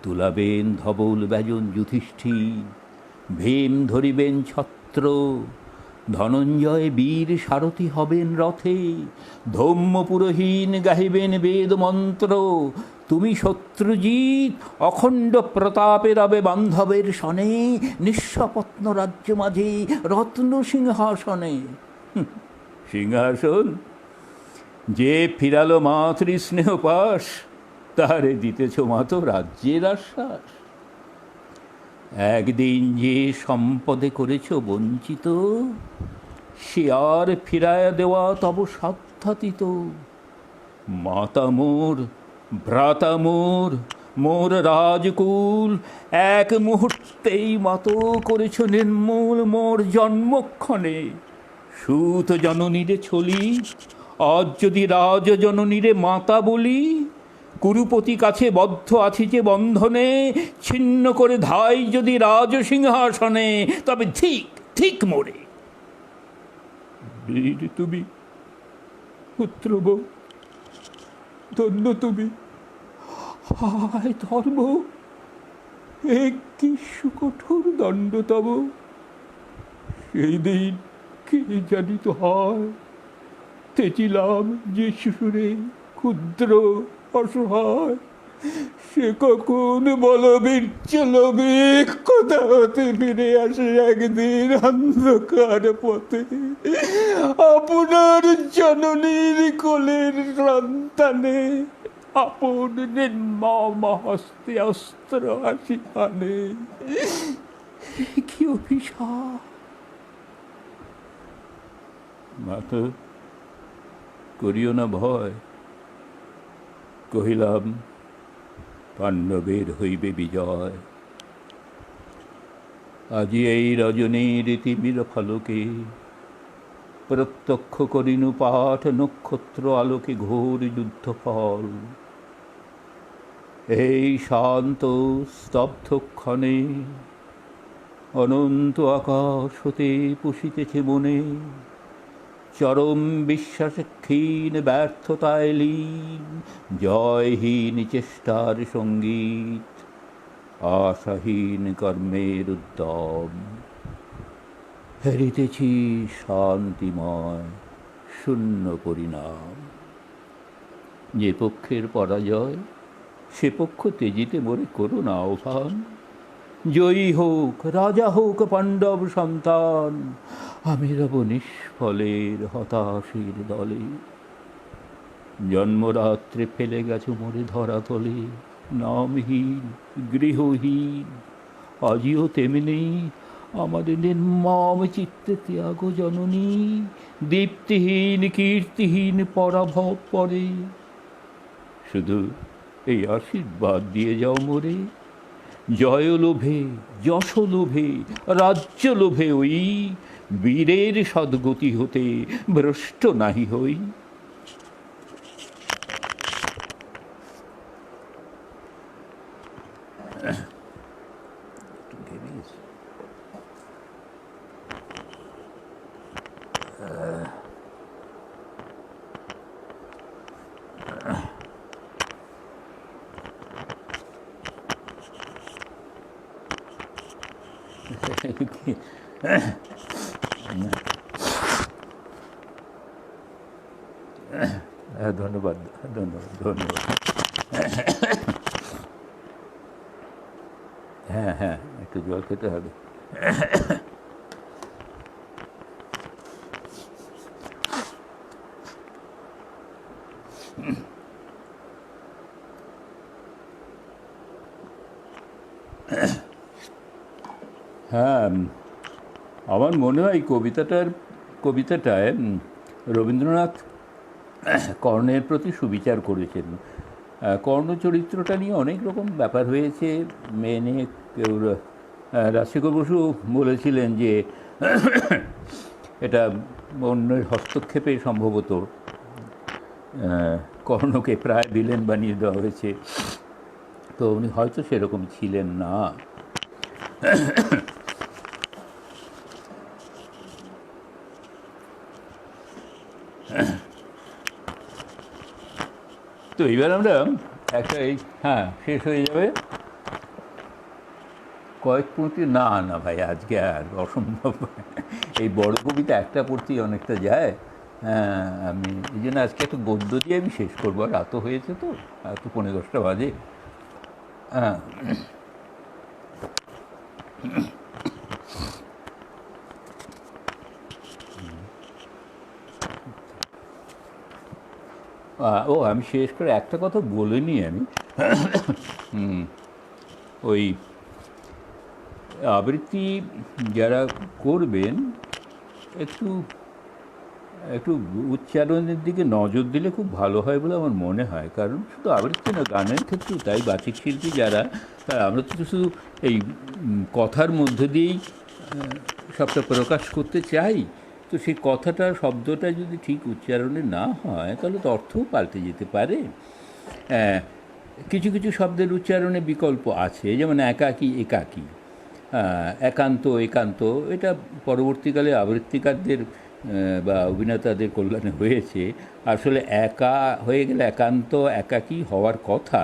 দুলাবেন ধবল ব্যজন যুধিষ্ঠির, ভীম ধরিবেন ছত্র, ধনঞ্জয় বীর সারথি হবেন রথে, ধৌম্য পুরোহিন গাহিবেন বেদ মন্ত্র। তুমি শত্রুজিৎ অখণ্ড প্রতাপে রবে বান্ধবের সনে, নিঃস্বপত্ন রাজ্য মাঝে রত্ন সিংহাসনে। সিংহাসন যে ফিরালো মাতৃ স্নেহ পাশ, তারে দিতেছ মাতো রাজ্যের আশ্বাস। একদিন যে সম্পদে করেছ বঞ্চিত, সে আর ফিরায়া দেওয়া তব সাধ্যাতীত। মাতা মোর, ভ্রাতা মোর, মোর রাজকুল, এক মুহূর্তেই মতো করেছ নির্মূল মোর জন্মক্ষণে। সুত জননীরে ছলি, আজ যদি রাজ জননীরে মাতা বলি, কুরুপতি কাছে বদ্ধ আছি যে বন্ধনে, ছিন্ন করে ধাই যদি রাজ সিংহাসনে, তবে ঠিক ঠিক মোরে। বীর তুমি, পুত্র বউ, ধন্য তুমি। হায় ধর্ম, এ কি সুকঠোর দণ্ড তব। সেই দিন কে জানিত হয়, তেজিলাম যে শিশুরে ক্ষুদ্র অসহায়, সে কখন বলবীর চলবে, কোথা হতে ফিরে আসে একদিন অন্ধকার পথে, আপনার জননীর কোলের সন্তানে, আপন নির্মম হস্তে অস্ত্র আসি হানে। কি অভিশাপ! মাতা, করিও না ভয়। কহিলাম, পাণ্ডবের হইবে বিজয়। আজি এই রজনীর তিমির ফলকে, প্রত্যক্ষ করিনু পাঠ নক্ষত্র আলোকে ঘোর যুদ্ধফল। এই শান্ত স্তব্ধক্ষণে অনন্ত আকাশ হতে পুষিতেছে মনে, চরম বিশ্বাসে ক্ষীণ ব্যর্থতায় লীন, জয়হীন চেষ্টার সঙ্গীত, আশাহীন কর্মের উদ্যম। হেরিতেছি শান্তিময় শূন্য পরিণাম। যে পক্ষের পরাজয়, সে পক্ষ তেজিতে মোরে করো না আহ্বান। জয়ী হোক, রাজা হোক পাণ্ডব সন্তান, আমি রব নিষ্ফলের হতাশীর দলে। জন্মরাত্রে ফেলে গেছো মোরে ধরাতলে, নামহীন গৃহহীন। আজিও তেমনি আমাদের নির্মম চিত্তে ত্যাগ জননী, দীপ্তিহীন কীর্তিহীন পরাভব পরে। শুধু এই আশীর্বাদ দিয়ে যাও মোরে, জয় লোভে, যশ লোভে, রাজ্য লোভে ওই বীরের সদ্গতি হতে ভ্রষ্ট নাহি হই। ধন্যবাদ, ধন্যবাদ, ধন্যবাদ। হ্যাঁ হ্যাঁ, একটু জল খেতে হবে। হ্যাঁ, আমার মনে হয় কবিতাটায় রবীন্দ্রনাথ কর্ণের প্রতি সুবিচার করেছেন। কর্ণ চরিত্রটা নিয়ে অনেক রকম ব্যাপার হয়েছে, মেয়ে নিয়ে কেউ রাজশেখর বসু বলেছিলেন যে এটা অন্যের হস্তক্ষেপে সম্ভবত কর্ণকে প্রায় ভিলেন বানিয়ে দেওয়া হয়েছে, তো উনি হয়তো সেরকম ছিলেন না। তো এবার আমরা একটা হ্যাঁ, শেষ হয়ে যাবে কয়েক পংক্তি। না না ভাই, আজকে আর অসম্ভব, এই বড় কবিতা একটা পড়তেই অনেকটা যায়। হ্যাঁ, আমি এই জন্য আজকে একটা গদ্য দিয়ে আমি শেষ করবো, আর রাতও হয়েছে, তো এত 10:30 বাজে। হ্যাঁ, আমি শেষ করে একটা কথা বলিনি আমি। ওই আবৃত্তি যারা করবেন একটু একটু উচ্চারণের দিকে নজর দিলে খুব ভালো হয় বলে আমার মনে হয়। কারণ শুধু আবৃত্তি না, গানের ক্ষেত্রেও তাই। বাচিক শিল্পী যারা, তারা আমরা তো শুধু এই কথার মধ্য দিয়েই সবটা প্রকাশ করতে চাই। তো সেই কথাটা, শব্দটা যদি ঠিক উচ্চারণে না হয়, তাহলে তো অর্থও পাল্টে যেতে পারে। আহ, কিছু কিছু শব্দের উচ্চারণে বিকল্প আছে, যেমন একাকী, একাকী, একান্ত, একান্ত। এটা পরবর্তীকালে আবৃত্তিকারদের বা অভিনেতাদের কল্যাণে হয়েছে। আসলে একা হয়ে গেলে একান্ত, একাকী হওয়ার কথা,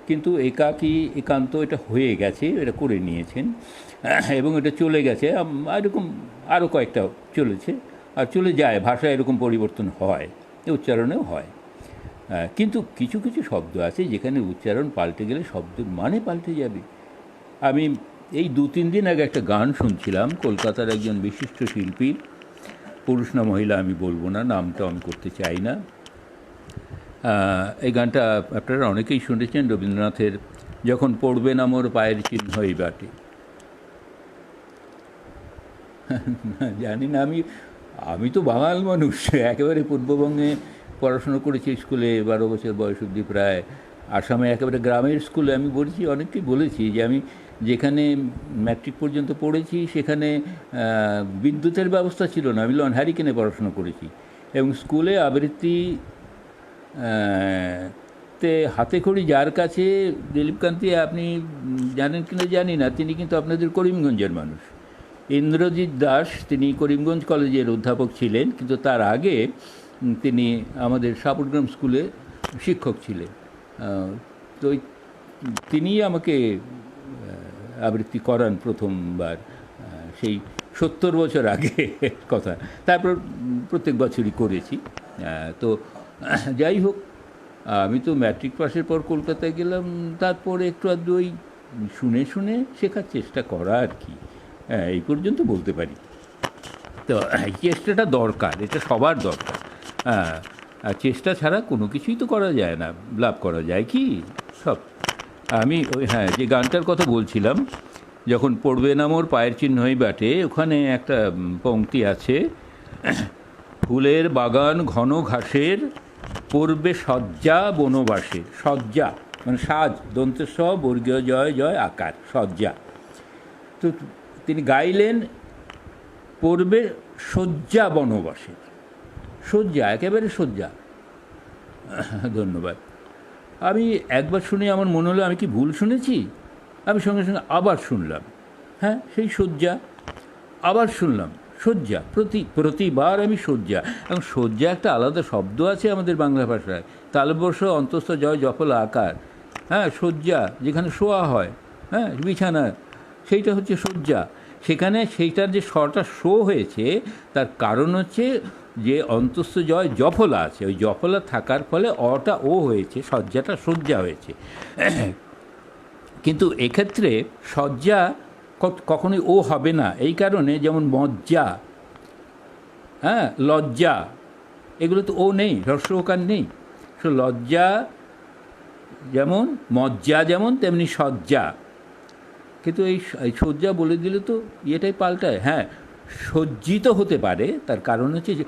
কিন্তু একাকী, একান্ত এটা হয়ে গেছে, এটা করে নিয়েছেন এবং এটা চলে গেছে। এরকম আরও কয়েকটা চলেছে আর চলে যায়, ভাষায় এরকম পরিবর্তন হয়, উচ্চারণেও হয়। কিন্তু কিছু কিছু শব্দ আছে যেখানে উচ্চারণ পাল্টে গেলে শব্দের মানে পাল্টে যাবে। আমি এই 2-3 দিন আগে একটা গান শুনছিলাম, কলকাতার একজন বিশিষ্ট শিল্পী, পুরুষ না মহিলা আমি বলবো না, নামটা আমি করতে চাই না। এই গানটা আপনারা অনেকেই শুনেছেন, রবীন্দ্রনাথের যখন পড়বেন আমার পায়ের চিহ্ন এই বাটে। জানি না, আমি আমি তো বাঙাল মানুষ, একেবারে পূর্ববঙ্গে পড়াশুনো করেছি, স্কুলে 12 বছর বয়স অবধি প্রায়। আসামে একেবারে গ্রামের স্কুলে। আমি বলেছি, অনেককেই বলেছি যে আমি যেখানে ম্যাট্রিক পর্যন্ত পড়েছি সেখানে বিদ্যুতের ব্যবস্থা ছিল না, আমি লন হ্যারিকেনে পড়াশুনো করেছি। এবং স্কুলে আবৃত্তি তে হাতে খড়ি যার কাছে, দিলীপকান্তি, আপনি জানেন কিনা জানি না, তিনি কিন্তু আপনাদের করিমগঞ্জের মানুষ। ইন্দ্রজিৎ দাস, তিনি করিমগঞ্জ কলেজের অধ্যাপক ছিলেন, কিন্তু তার আগে তিনি আমাদের সাপুরগ্রাম স্কুলে শিক্ষক ছিলেন। তো তিনিই আমাকে আবৃত্তি করান প্রথমবার, সেই 70 বছর আগে কথা। তারপর প্রত্যেক বছরই করেছি। তো যাই হোক, আমি তো ম্যাট্রিক পাসের পর কলকাতায় গেলাম, তারপরে একটু আধটু ওই শুনে শুনে শেখার চেষ্টা করা আর কি। এই পর্যন্ত বলতে পারি। তো এই চেষ্টাটা দরকার, এটা সবার দরকার। আর চেষ্টা ছাড়া কোনো কিছুই তো করা যায় না, লাভ করা যায় কি সব। আমি ওই যে গানটার কথা বলছিলাম, যখন পড়বে না মোর পায়ের চিহ্নই বাটে, ওখানে একটা পংক্তি আছে, ফুলের বাগান ঘন ঘাসের পড়বে সজ্জা বনবাসে। সজ্জা মানে সাজ, দন্তেস বর্গীয় জয় জয় আকার, সজ্জা। তো তিনি গাইলেন পড়বে শয্যা বনবাসে, শয্যা, একেবারে শয্যা। ধন্যবাদ। আমি একবার শুনে আমার মনে হলো আমি কি ভুল শুনেছি, আমি সঙ্গে সঙ্গে আবার শুনলাম, হ্যাঁ সেই শয্যা। আবার শুনলাম শয্যা, প্রতিবার আমি শয্যা। এবং শয্যা একটা আলাদা শব্দ আছে আমাদের বাংলা ভাষায়, তালবর্ষ অন্তস্থ জয় জফলা আকার। হ্যাঁ, শয্যা যেখানে শোয়া হয়, হ্যাঁ বিছানা, সেইটা হচ্ছে শয্যা। সেখানে সেইটার যে স্বরটা শো হয়েছে, তার কারণ হচ্ছে যে অন্তস্থ জয় জফলা আছে, ওই জফলা থাকার ফলে অটা ও হয়েছে, শয্যাটা শয্যা হয়েছে। কিন্তু এক্ষেত্রে শয্যা কখনোই ও হবে না, এই কারণে যেমন মজ্জা, হ্যাঁ লজ্জা, এগুলো তো ও নেই, হ্রস্বকার নেই। সো লজ্জা যেমন, মজ্জা যেমন, তেমনি সজ্জা। কিন্তু এই সজ্জা বলে দিলে তো এটাই পাল্টায়। হ্যাঁ, সজ্জিত হতে পারে, তার কারণ হচ্ছে যে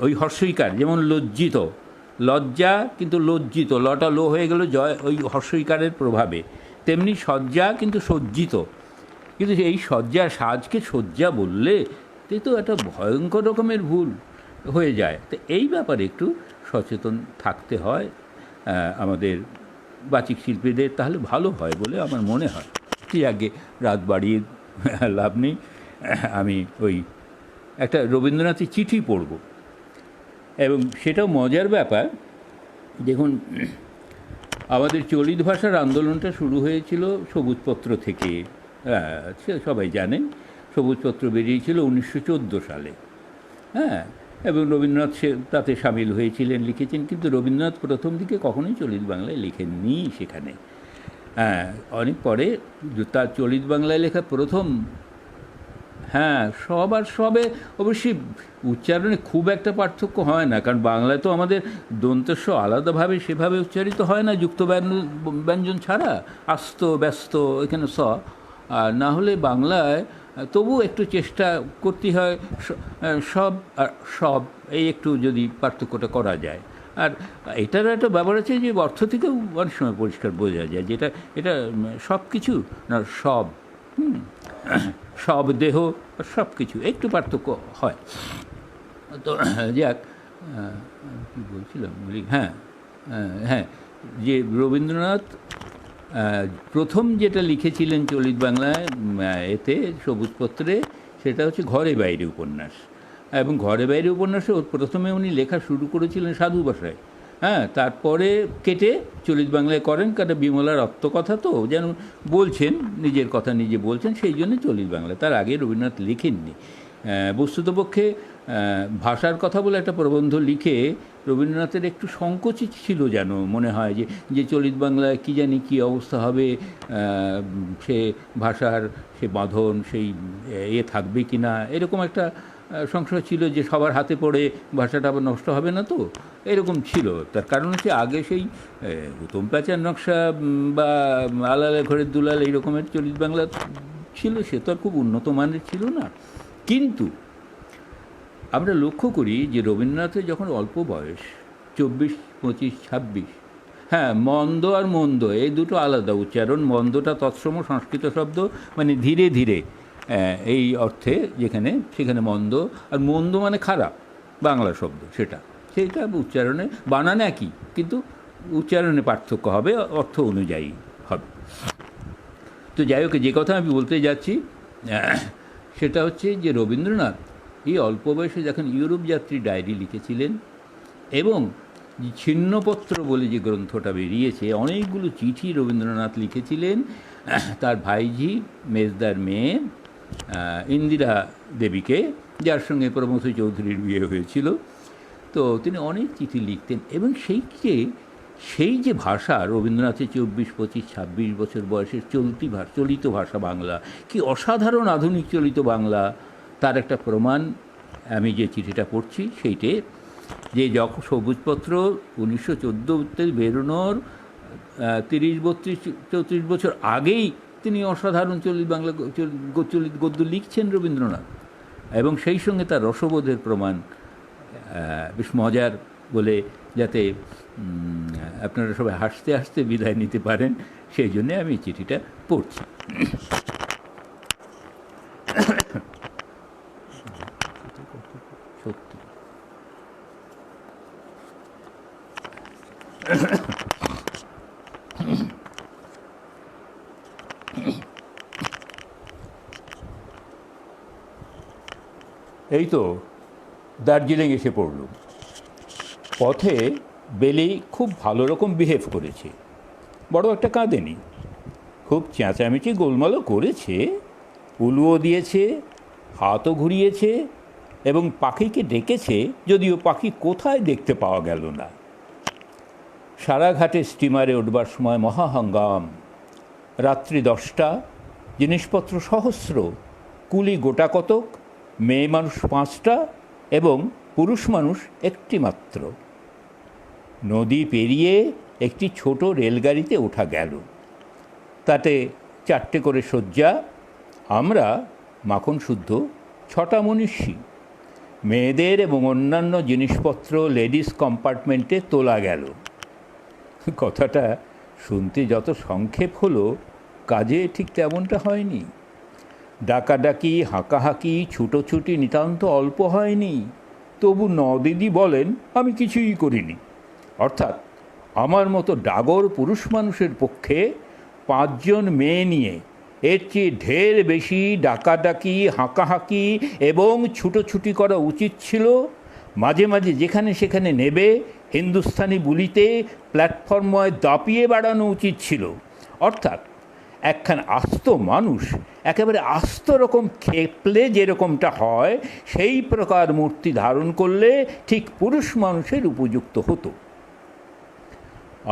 ওই হর্ষইকার, যেমন লজ্জিত, লজ্জা কিন্তু লজ্জিত, লটা লো হয়ে গেল জয় ওই হর্ষইকারের প্রভাবে। তেমনি সজ্জা কিন্তু সজ্জিত, কিন্তু এই সজ্জা সাজকে সজ্জা বললে তো একটা ভয়ঙ্কর রকমের ভুল হয়ে যায়। তো এই ব্যাপারে একটু সচেতন থাকতে হয় আমাদের বাচিক শিল্পীদের, তাহলে ভালো হয় বলে আমার মনে হয়। ঠিক আগে রাত বাড়িয়ে লাভ নেই, আমি ওই একটা রবীন্দ্রনাথের চিঠি পড়ব, এবং সেটাও মজার ব্যাপার। দেখুন, আমাদের চলিত ভাষার আন্দোলনটা শুরু হয়েছিল সবুজপত্র থেকে, সে সবাই জানেন। সবুজপত্র বেরিয়েছিল 1914 সালে, হ্যাঁ, এবং রবীন্দ্রনাথ তাতে সামিল হয়েছিলেন, লিখেছেন, কিন্তু রবীন্দ্রনাথ প্রথম দিকে কখনোই চলিত বাংলায় লেখেননি সেখানে। হ্যাঁ, অনেক পরে তার চলিত বাংলায় লেখা প্রথম, হ্যাঁ, সব আর সবে অবশ্যই উচ্চারণে খুব একটা পার্থক্য হয় না, কারণ বাংলায় তো আমাদের দন্তস্ব আলাদাভাবে সেভাবে উচ্চারিত হয় না যুক্ত ব্যঞ্জন ছাড়া, আস্ত ব্যস্ত এখানে আর না হলে বাংলায় তবু একটু চেষ্টা করতে হয় সব আর সব, এই একটু যদি পার্থক্যটা করা যায়। আর এটার একটা ব্যাপার আছে যে অর্থ থেকেও অনেক সময় পরিষ্কার বোঝা যায়, যেটা এটা সব কিছু না সব, সব দেহ, সব কিছু একটু পার্থক্য হয়। তো যাক, কী বলছিলাম, হ্যাঁ হ্যাঁ, যে রবীন্দ্রনাথ প্রথম যেটা লিখেছিলেন চলিত বাংলায় এতে সবুজপত্রে, সেটা হচ্ছে ঘরে বাইরে উপন্যাস। এবং ঘরে বাইরে উপন্যাসে প্রথমে উনি লেখা শুরু করেছিলেন সাধু ভাষায়, হ্যাঁ, তারপরে কেটে চলিত বাংলায় করেন, কারণ বিমলার আত্মকথা তো যেন বলছেন, নিজের কথা নিজে বলছেন, সেই জন্য চলিত বাংলা। তার আগে রবীন্দ্রনাথ লিখেননি। বস্তুতপক্ষে ভাষার কথা বলে একটা প্রবন্ধ লিখে রবীন্দ্রনাথের একটু সংকোচিত ছিল যেন, মনে হয় যে চলিত বাংলায় কী জানি কী অবস্থা হবে, সে ভাষার সে বাঁধন সেই থাকবে কি না, এরকম একটা সংশয় ছিল, যে সবার হাতে পড়ে ভাষাটা আবার নষ্ট হবে না, তো এরকম ছিল। তার কারণ হচ্ছে আগে সেই উত্তম প্যাঁচার নকশা বা আলালে ঘরের দুলাল এই রকমের চলিত বাংলা ছিল, সে তো আর খুব উন্নত মানের ছিল না। কিন্তু আমরা লক্ষ্য করি যে রবীন্দ্রনাথের যখন অল্প বয়স, 24, 25, 26, হ্যাঁ, মন্দ আর মন্দ এই দুটো আলাদা উচ্চারণ। মন্দটা তৎসম সংস্কৃত শব্দ, মানে ধীরে ধীরে এই অর্থে, যেখানে সেখানে মন্দ, আর মন্দ মানে খারাপ বাংলা শব্দ, সেইটা উচ্চারণে বানান একই, কিন্তু উচ্চারণে পার্থক্য হবে, অর্থ অনুযায়ী হবে। তো যাই হোক, যে কথা আমি বলতে যাচ্ছি সেটা হচ্ছে যে রবীন্দ্রনাথ এই অল্প বয়সে যখন ইউরোপ যাত্রী ডায়েরি লিখেছিলেন, এবং ছিন্নপত্র বলে যে গ্রন্থটা বেরিয়েছে, অনেকগুলো চিঠি রবীন্দ্রনাথ লিখেছিলেন তার ভাইঝি মেজদার মেয়ে ইন্দিরা দেবীকে, যার সঙ্গে প্রমথ চৌধুরীর বিয়ে হয়েছিল। তো তিনি অনেক চিঠি লিখতেন, এবং সেই যে ভাষা রবীন্দ্রনাথের 24, 25, 26 বছর বয়সের চলিত ভাষা বাংলা, কি অসাধারণ আধুনিক চলিত বাংলা, তার একটা প্রমাণ আমি যে চিঠিটা পড়ছি সেইটে, যে যখন সবুজপত্র 1914-তে বেরোনোর 30-32-34 বছর আগেই তিনি অসাধারণ চলিত বাংলা চলিত গদ্য লিখছেন রবীন্দ্রনাথ, এবং সেই সঙ্গে তার রসবোধের প্রমাণ বেশ মজার বলে, যাতে আপনারা সবাই হাসতে হাসতে বিদায় নিতে পারেন, সেই জন্যে আমি চিঠিটা পড়ছি। সত্যি এই তো দার্জিলিং এসে পড়ল। পথে বেলি খুব ভালো রকম বিহেভ করেছে, বড় একটা কাঁদেনি, খুব চেঁচামেচি গোলমালও করেছে, উলুও দিয়েছে, হাতও ঘুরিয়েছে, এবং পাখিকে ডেকেছে, যদিও পাখি কোথায় দেখতে পাওয়া গেল না। সারা ঘাটে স্টিমারে উঠবার সময় মহাহাঙ্গাম। রাত্রি 10টা, জিনিসপত্র সহস্র, কুলি গোটা কতক, মেয়ে মানুষ 5টা এবং পুরুষ মানুষ একটি মাত্র। নদী পেরিয়ে একটি ছোট রেলগাড়িতে ওঠা গেল, তাতে 4টে করে শয্যা, আমরা মাখন শুদ্ধ 6টা মনীষী। মেয়েদের এবং অন্যান্য জিনিসপত্র লেডিস কম্পার্টমেন্টে তোলা গেল। কথাটা শুনতে যত সংক্ষেপ হলো, কাজে ঠিক তেমনটা হয়নি। ডাকাডাকি, হাঁকাহাঁকি, ছুটোছুটি নিতান্ত অল্প হয়নি। তবু নদিদি বলেন আমি কিছুই করিনি। অর্থাৎ আমার মতো ডাগর পুরুষ মানুষের পক্ষে 5 জন মেয়ে নিয়ে এর চেয়ে ঢের বেশি ডাকাডাকি, হাঁকাহাঁকি এবং ছুটোছুটি করা উচিত ছিল। মাঝে মাঝে যেখানে সেখানে নেবে হিন্দুস্তানি বুলিতে প্ল্যাটফর্ময় দাপিয়ে বেড়ানো উচিত ছিল। অর্থাৎ একখান আস্ত মানুষ একেবারে আস্ত রকম খেপলে যেরকমটা হয়, সেই প্রকার মূর্তি ধারণ করলে ঠিক পুরুষ মানুষের উপযুক্ত হতো।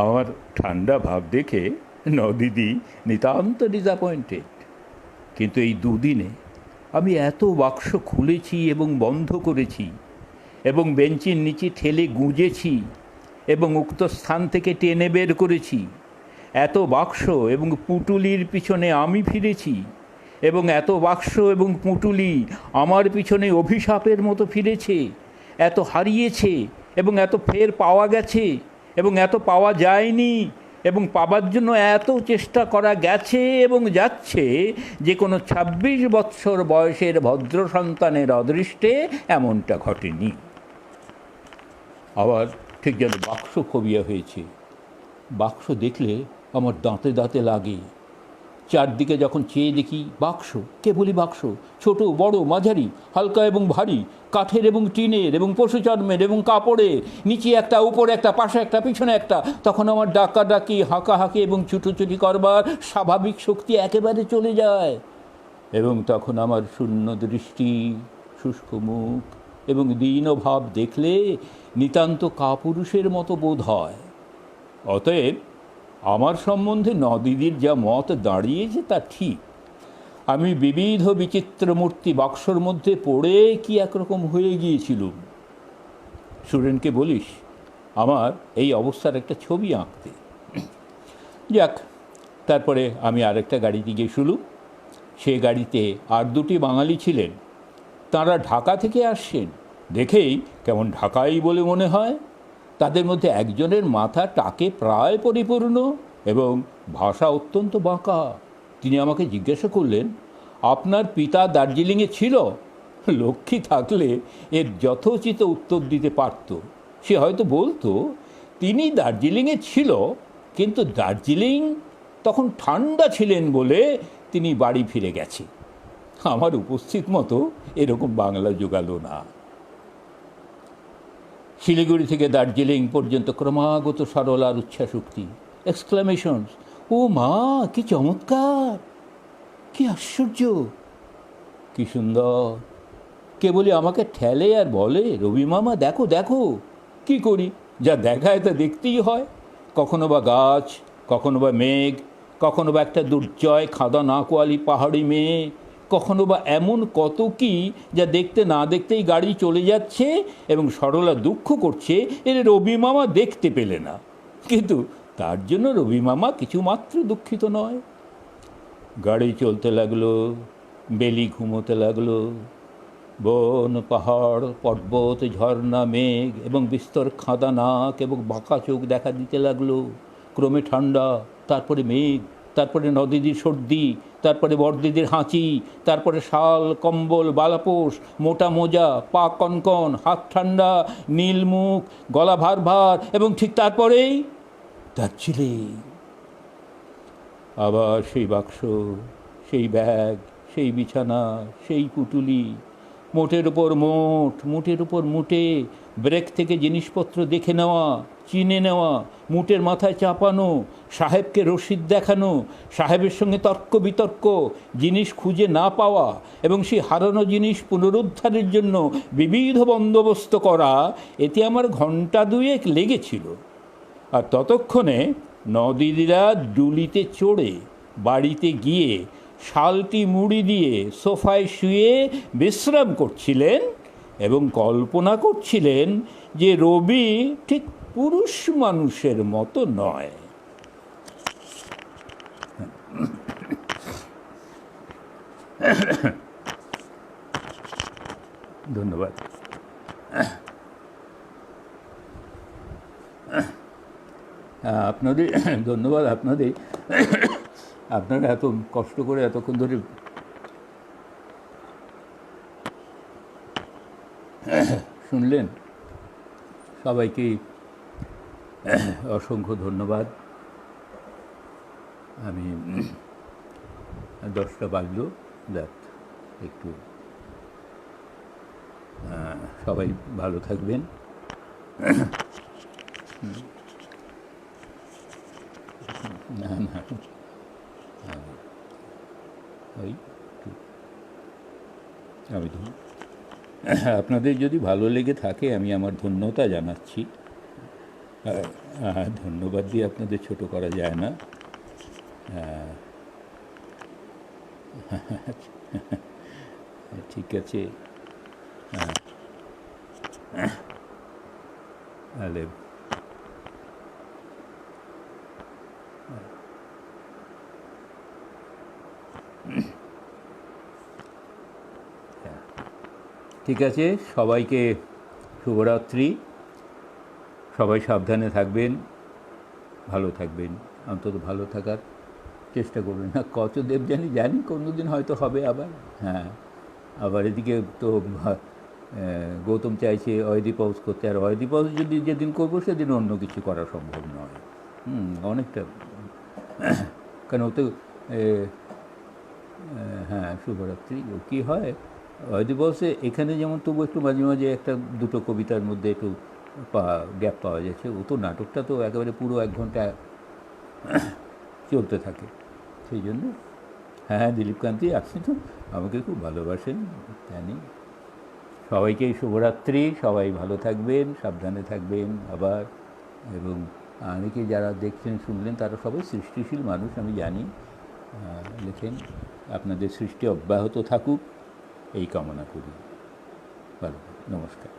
আমার ঠান্ডা ভাব দেখে নদিদি নিতান্ত ডিসঅ্যাপয়েন্টেড। কিন্তু এই দুদিনে আমি এত বাক্স খুলেছি এবং বন্ধ করেছি এবং বেঞ্চির নিচে ঠেলে গুঁজেছি এবং উক্ত স্থান থেকে টেনে বের করেছি। এত বাক্স এবং পুঁটুলির পিছনে আমি ফিরেছি এবং এত বাক্স এবং পুঁটুলি আমার পিছনে অভিশাপের মতো ফিরেছে। এত হারিয়েছে এবং এত ফের পাওয়া গেছে এবং এত পাওয়া যায়নি এবং পাবার জন্য এত চেষ্টা করা গেছে এবং যাচ্ছে যে কোনো 26 বৎসর বয়সের ভদ্র সন্তানের অদৃষ্টে এমনটা ঘটেনি। আবার ঠিক যেন বাক্স ফোবিয়া হয়েছে। বাক্স দেখলে আমার দাঁতে দাঁতে লাগে। চারদিকে যখন চেয়ে দেখি বাক্স, কেবলই বাক্স, ছোট বড় মাঝারি, হালকা এবং ভারী, কাঠের এবং টিনের এবং পশু চর্মের এবং কাপড়ের, নিচে একটা, উপরে একটা, পাশে একটা, পিছনে একটা, তখন আমার ডাকাডাকি, হাঁকাহাঁকি এবং ছুটোছুটি করবার স্বাভাবিক শক্তি একেবারে চলে যায় এবং তখন আমার শূন্য দৃষ্টি, শুষ্ক মুখ এবং দীনভাব দেখলে নিতান্ত কাপুরুষের মতো বোধ হয়। অতএব আমার সম্বন্ধে নদিদির যা মত দাঁড়িয়েছে তা ঠিক। আমি বিবিধ বিচিত্র মূর্তি বাক্সর মধ্যে পড়ে কি একরকম হয়ে গিয়েছিলুম। সুরেনকে বলিস আমার এই অবস্থার একটা ছবি আঁকতে। যাক, তারপরে আমি আরেকটা গাড়িতে গিয়ে শুলুম। সে গাড়িতে আর 2টি বাঙালি ছিলেন। তাঁরা ঢাকা থেকে আসছেন দেখেই কেমন ঢাকাই বলে মনে হয়। তাদের মধ্যে একজনের মাথা টাকে প্রায় পরিপূর্ণ এবং ভাষা অত্যন্ত বাঁকা। তিনি আমাকে জিজ্ঞাসা করলেন, আপনার পিতা দার্জিলিংয়ে ছিল? লক্ষ্মী থাকলে এর যথোচিত উত্তর দিতে পারত। সে হয়তো বলতো, তিনি দার্জিলিংয়ে ছিল, কিন্তু দার্জিলিং তখন ঠান্ডা ছিলেন বলে তিনি বাড়ি ফিরে গেছে। আমার উপস্থিত মতো এরকম বাংলা জোগালো না। শিলিগুড়ি থেকে দার্জিলিং পর্যন্ত ক্রমাগত সরলার উচ্ছ্বাসোক্তি, এক্সক্লামেশনস, ও মা কি চমৎকার, কি আশ্চর্য, কি সুন্দর। কেবলই আমাকে ঠেলে আর বলে, রবি মামা দেখো দেখো। কি করি, যা দেখায় তা দেখতেই হয়। কখনো বা গাছ, কখনো বা মেঘ, কখনো বা একটা দুর্জয় খাদা নাকওয়ালি পাহাড়ি মেয়ে, কখনো বা এমন কত কি যা দেখতে না দেখতেই গাড়ি চলে যাচ্ছে এবং সরলা দুঃখ করছে এর রবি মামা দেখতে পেলে না। কিন্তু তার জন্য রবি মামা কিছুমাত্র দুঃখিত নয়। গাড়ি চলতে লাগলো, বেলি ঘুমোতে লাগলো। বন, পাহাড়, পর্বত, ঝর্ণা, মেঘ এবং বিস্তর খাদা নাক এবং বাঁকা চোখ দেখা দিতে লাগলো। ক্রমে ঠান্ডা, তারপরে মেঘ, তারপরে নদীদির সর্দি, তারপরে বড়দিদির হাঁচি, তারপরে শাল, কম্বল, বালাপোষ, মোটা মোজা, পা কনকন, হাত ঠান্ডা, নীল মুখ, গলা ভার ভার এবং ঠিক তারপরেই দার্জিলিং। আবার সেই বাক্স, সেই ব্যাগ, সেই বিছানা, সেই পুটুলি, মোটের উপর মোট, মুটের উপর মুটে, ব্রেক থেকে জিনিসপত্র দেখে নেওয়া, চিনে নেওয়া, মুটের মাথায় চাপানো, সাহেবকে রসিদ দেখানো, সাহেবের সঙ্গে তর্ক বিতর্ক, জিনিস খুঁজে না পাওয়া এবং সেই হারানো জিনিস পুনরুদ্ধারের জন্য বিবিধ বন্দোবস্ত করা, এতে আমার ঘণ্টা 2 লেগেছিল। আর ততক্ষণে নদিদিরা ডুলিতে চড়ে বাড়িতে গিয়ে শালটি মুড়ি দিয়ে সোফায় শুয়ে বিশ্রাম করছিলেন এবং কল্পনা করছিলেন যে রবি ঠিক পুরুষ মানুষের মতো নয়। ধন্যবাদ। আপনাদের ধন্যবাদ। আপনারা এত কষ্ট করে এতক্ষণ ধরে শুনলেন, সবাইকেই অসংখ্য ধন্যবাদ। আমি 10টা বাজলো, দেখ একটু সবাই ভালো থাকবেন। না না, ওই আমি আপনাদের যদি ভালো লেগে থাকে আমি আমার ধন্যতা জানাচ্ছি। ধন্যবাদ দিয়ে আপনাদের ছোট করা যায় না। ঠিক আছে। তাহলে ঠিক আছে, সবাইকে শুভরাত্রি। সবাই সাবধানে থাকবেন, ভালো থাকবেন, অন্তত ভালো থাকার চেষ্টা করবেন। না কত দেবযানী জানি কোনো দিন হয়তো হবে আবার। হ্যাঁ, আবার এদিকে তো গৌতম চাইছে অয়দীপ হাউস করতে, আর অয়দীপ হাউস যদি যেদিন করবো সেদিন অন্য কিছু করা সম্ভব নয়। অনেকটা, কারণ ওতে হ্যাঁ শুভরাত্রি। ও কী হয় অয়দীপ হাউসে এখানে যেমন তবু একটু মাঝে মাঝে একটা দুটো কবিতার মধ্যে একটু গ্যাপ পাওয়া যাচ্ছে। ও তো নাটকটা তো একেবারে পুরো 1 ঘন্টা চলতে থাকে, সেই জন্য। হ্যাঁ, দিলীপ কান্তি আপনি তো আমাকে খুব ভালোবাসেন, জানি। সবাইকেই শুভরাত্রি, সবাই ভালো থাকবেন, সাবধানে থাকবেন আবার। এবং অনেকে যারা দেখছেন শুনলেন তারা সবাই সৃষ্টিশীল মানুষ, আমি জানি। লেখেন, আপনাদের সৃষ্টি অব্যাহত থাকুক এই কামনা করি। ভালো, নমস্কার।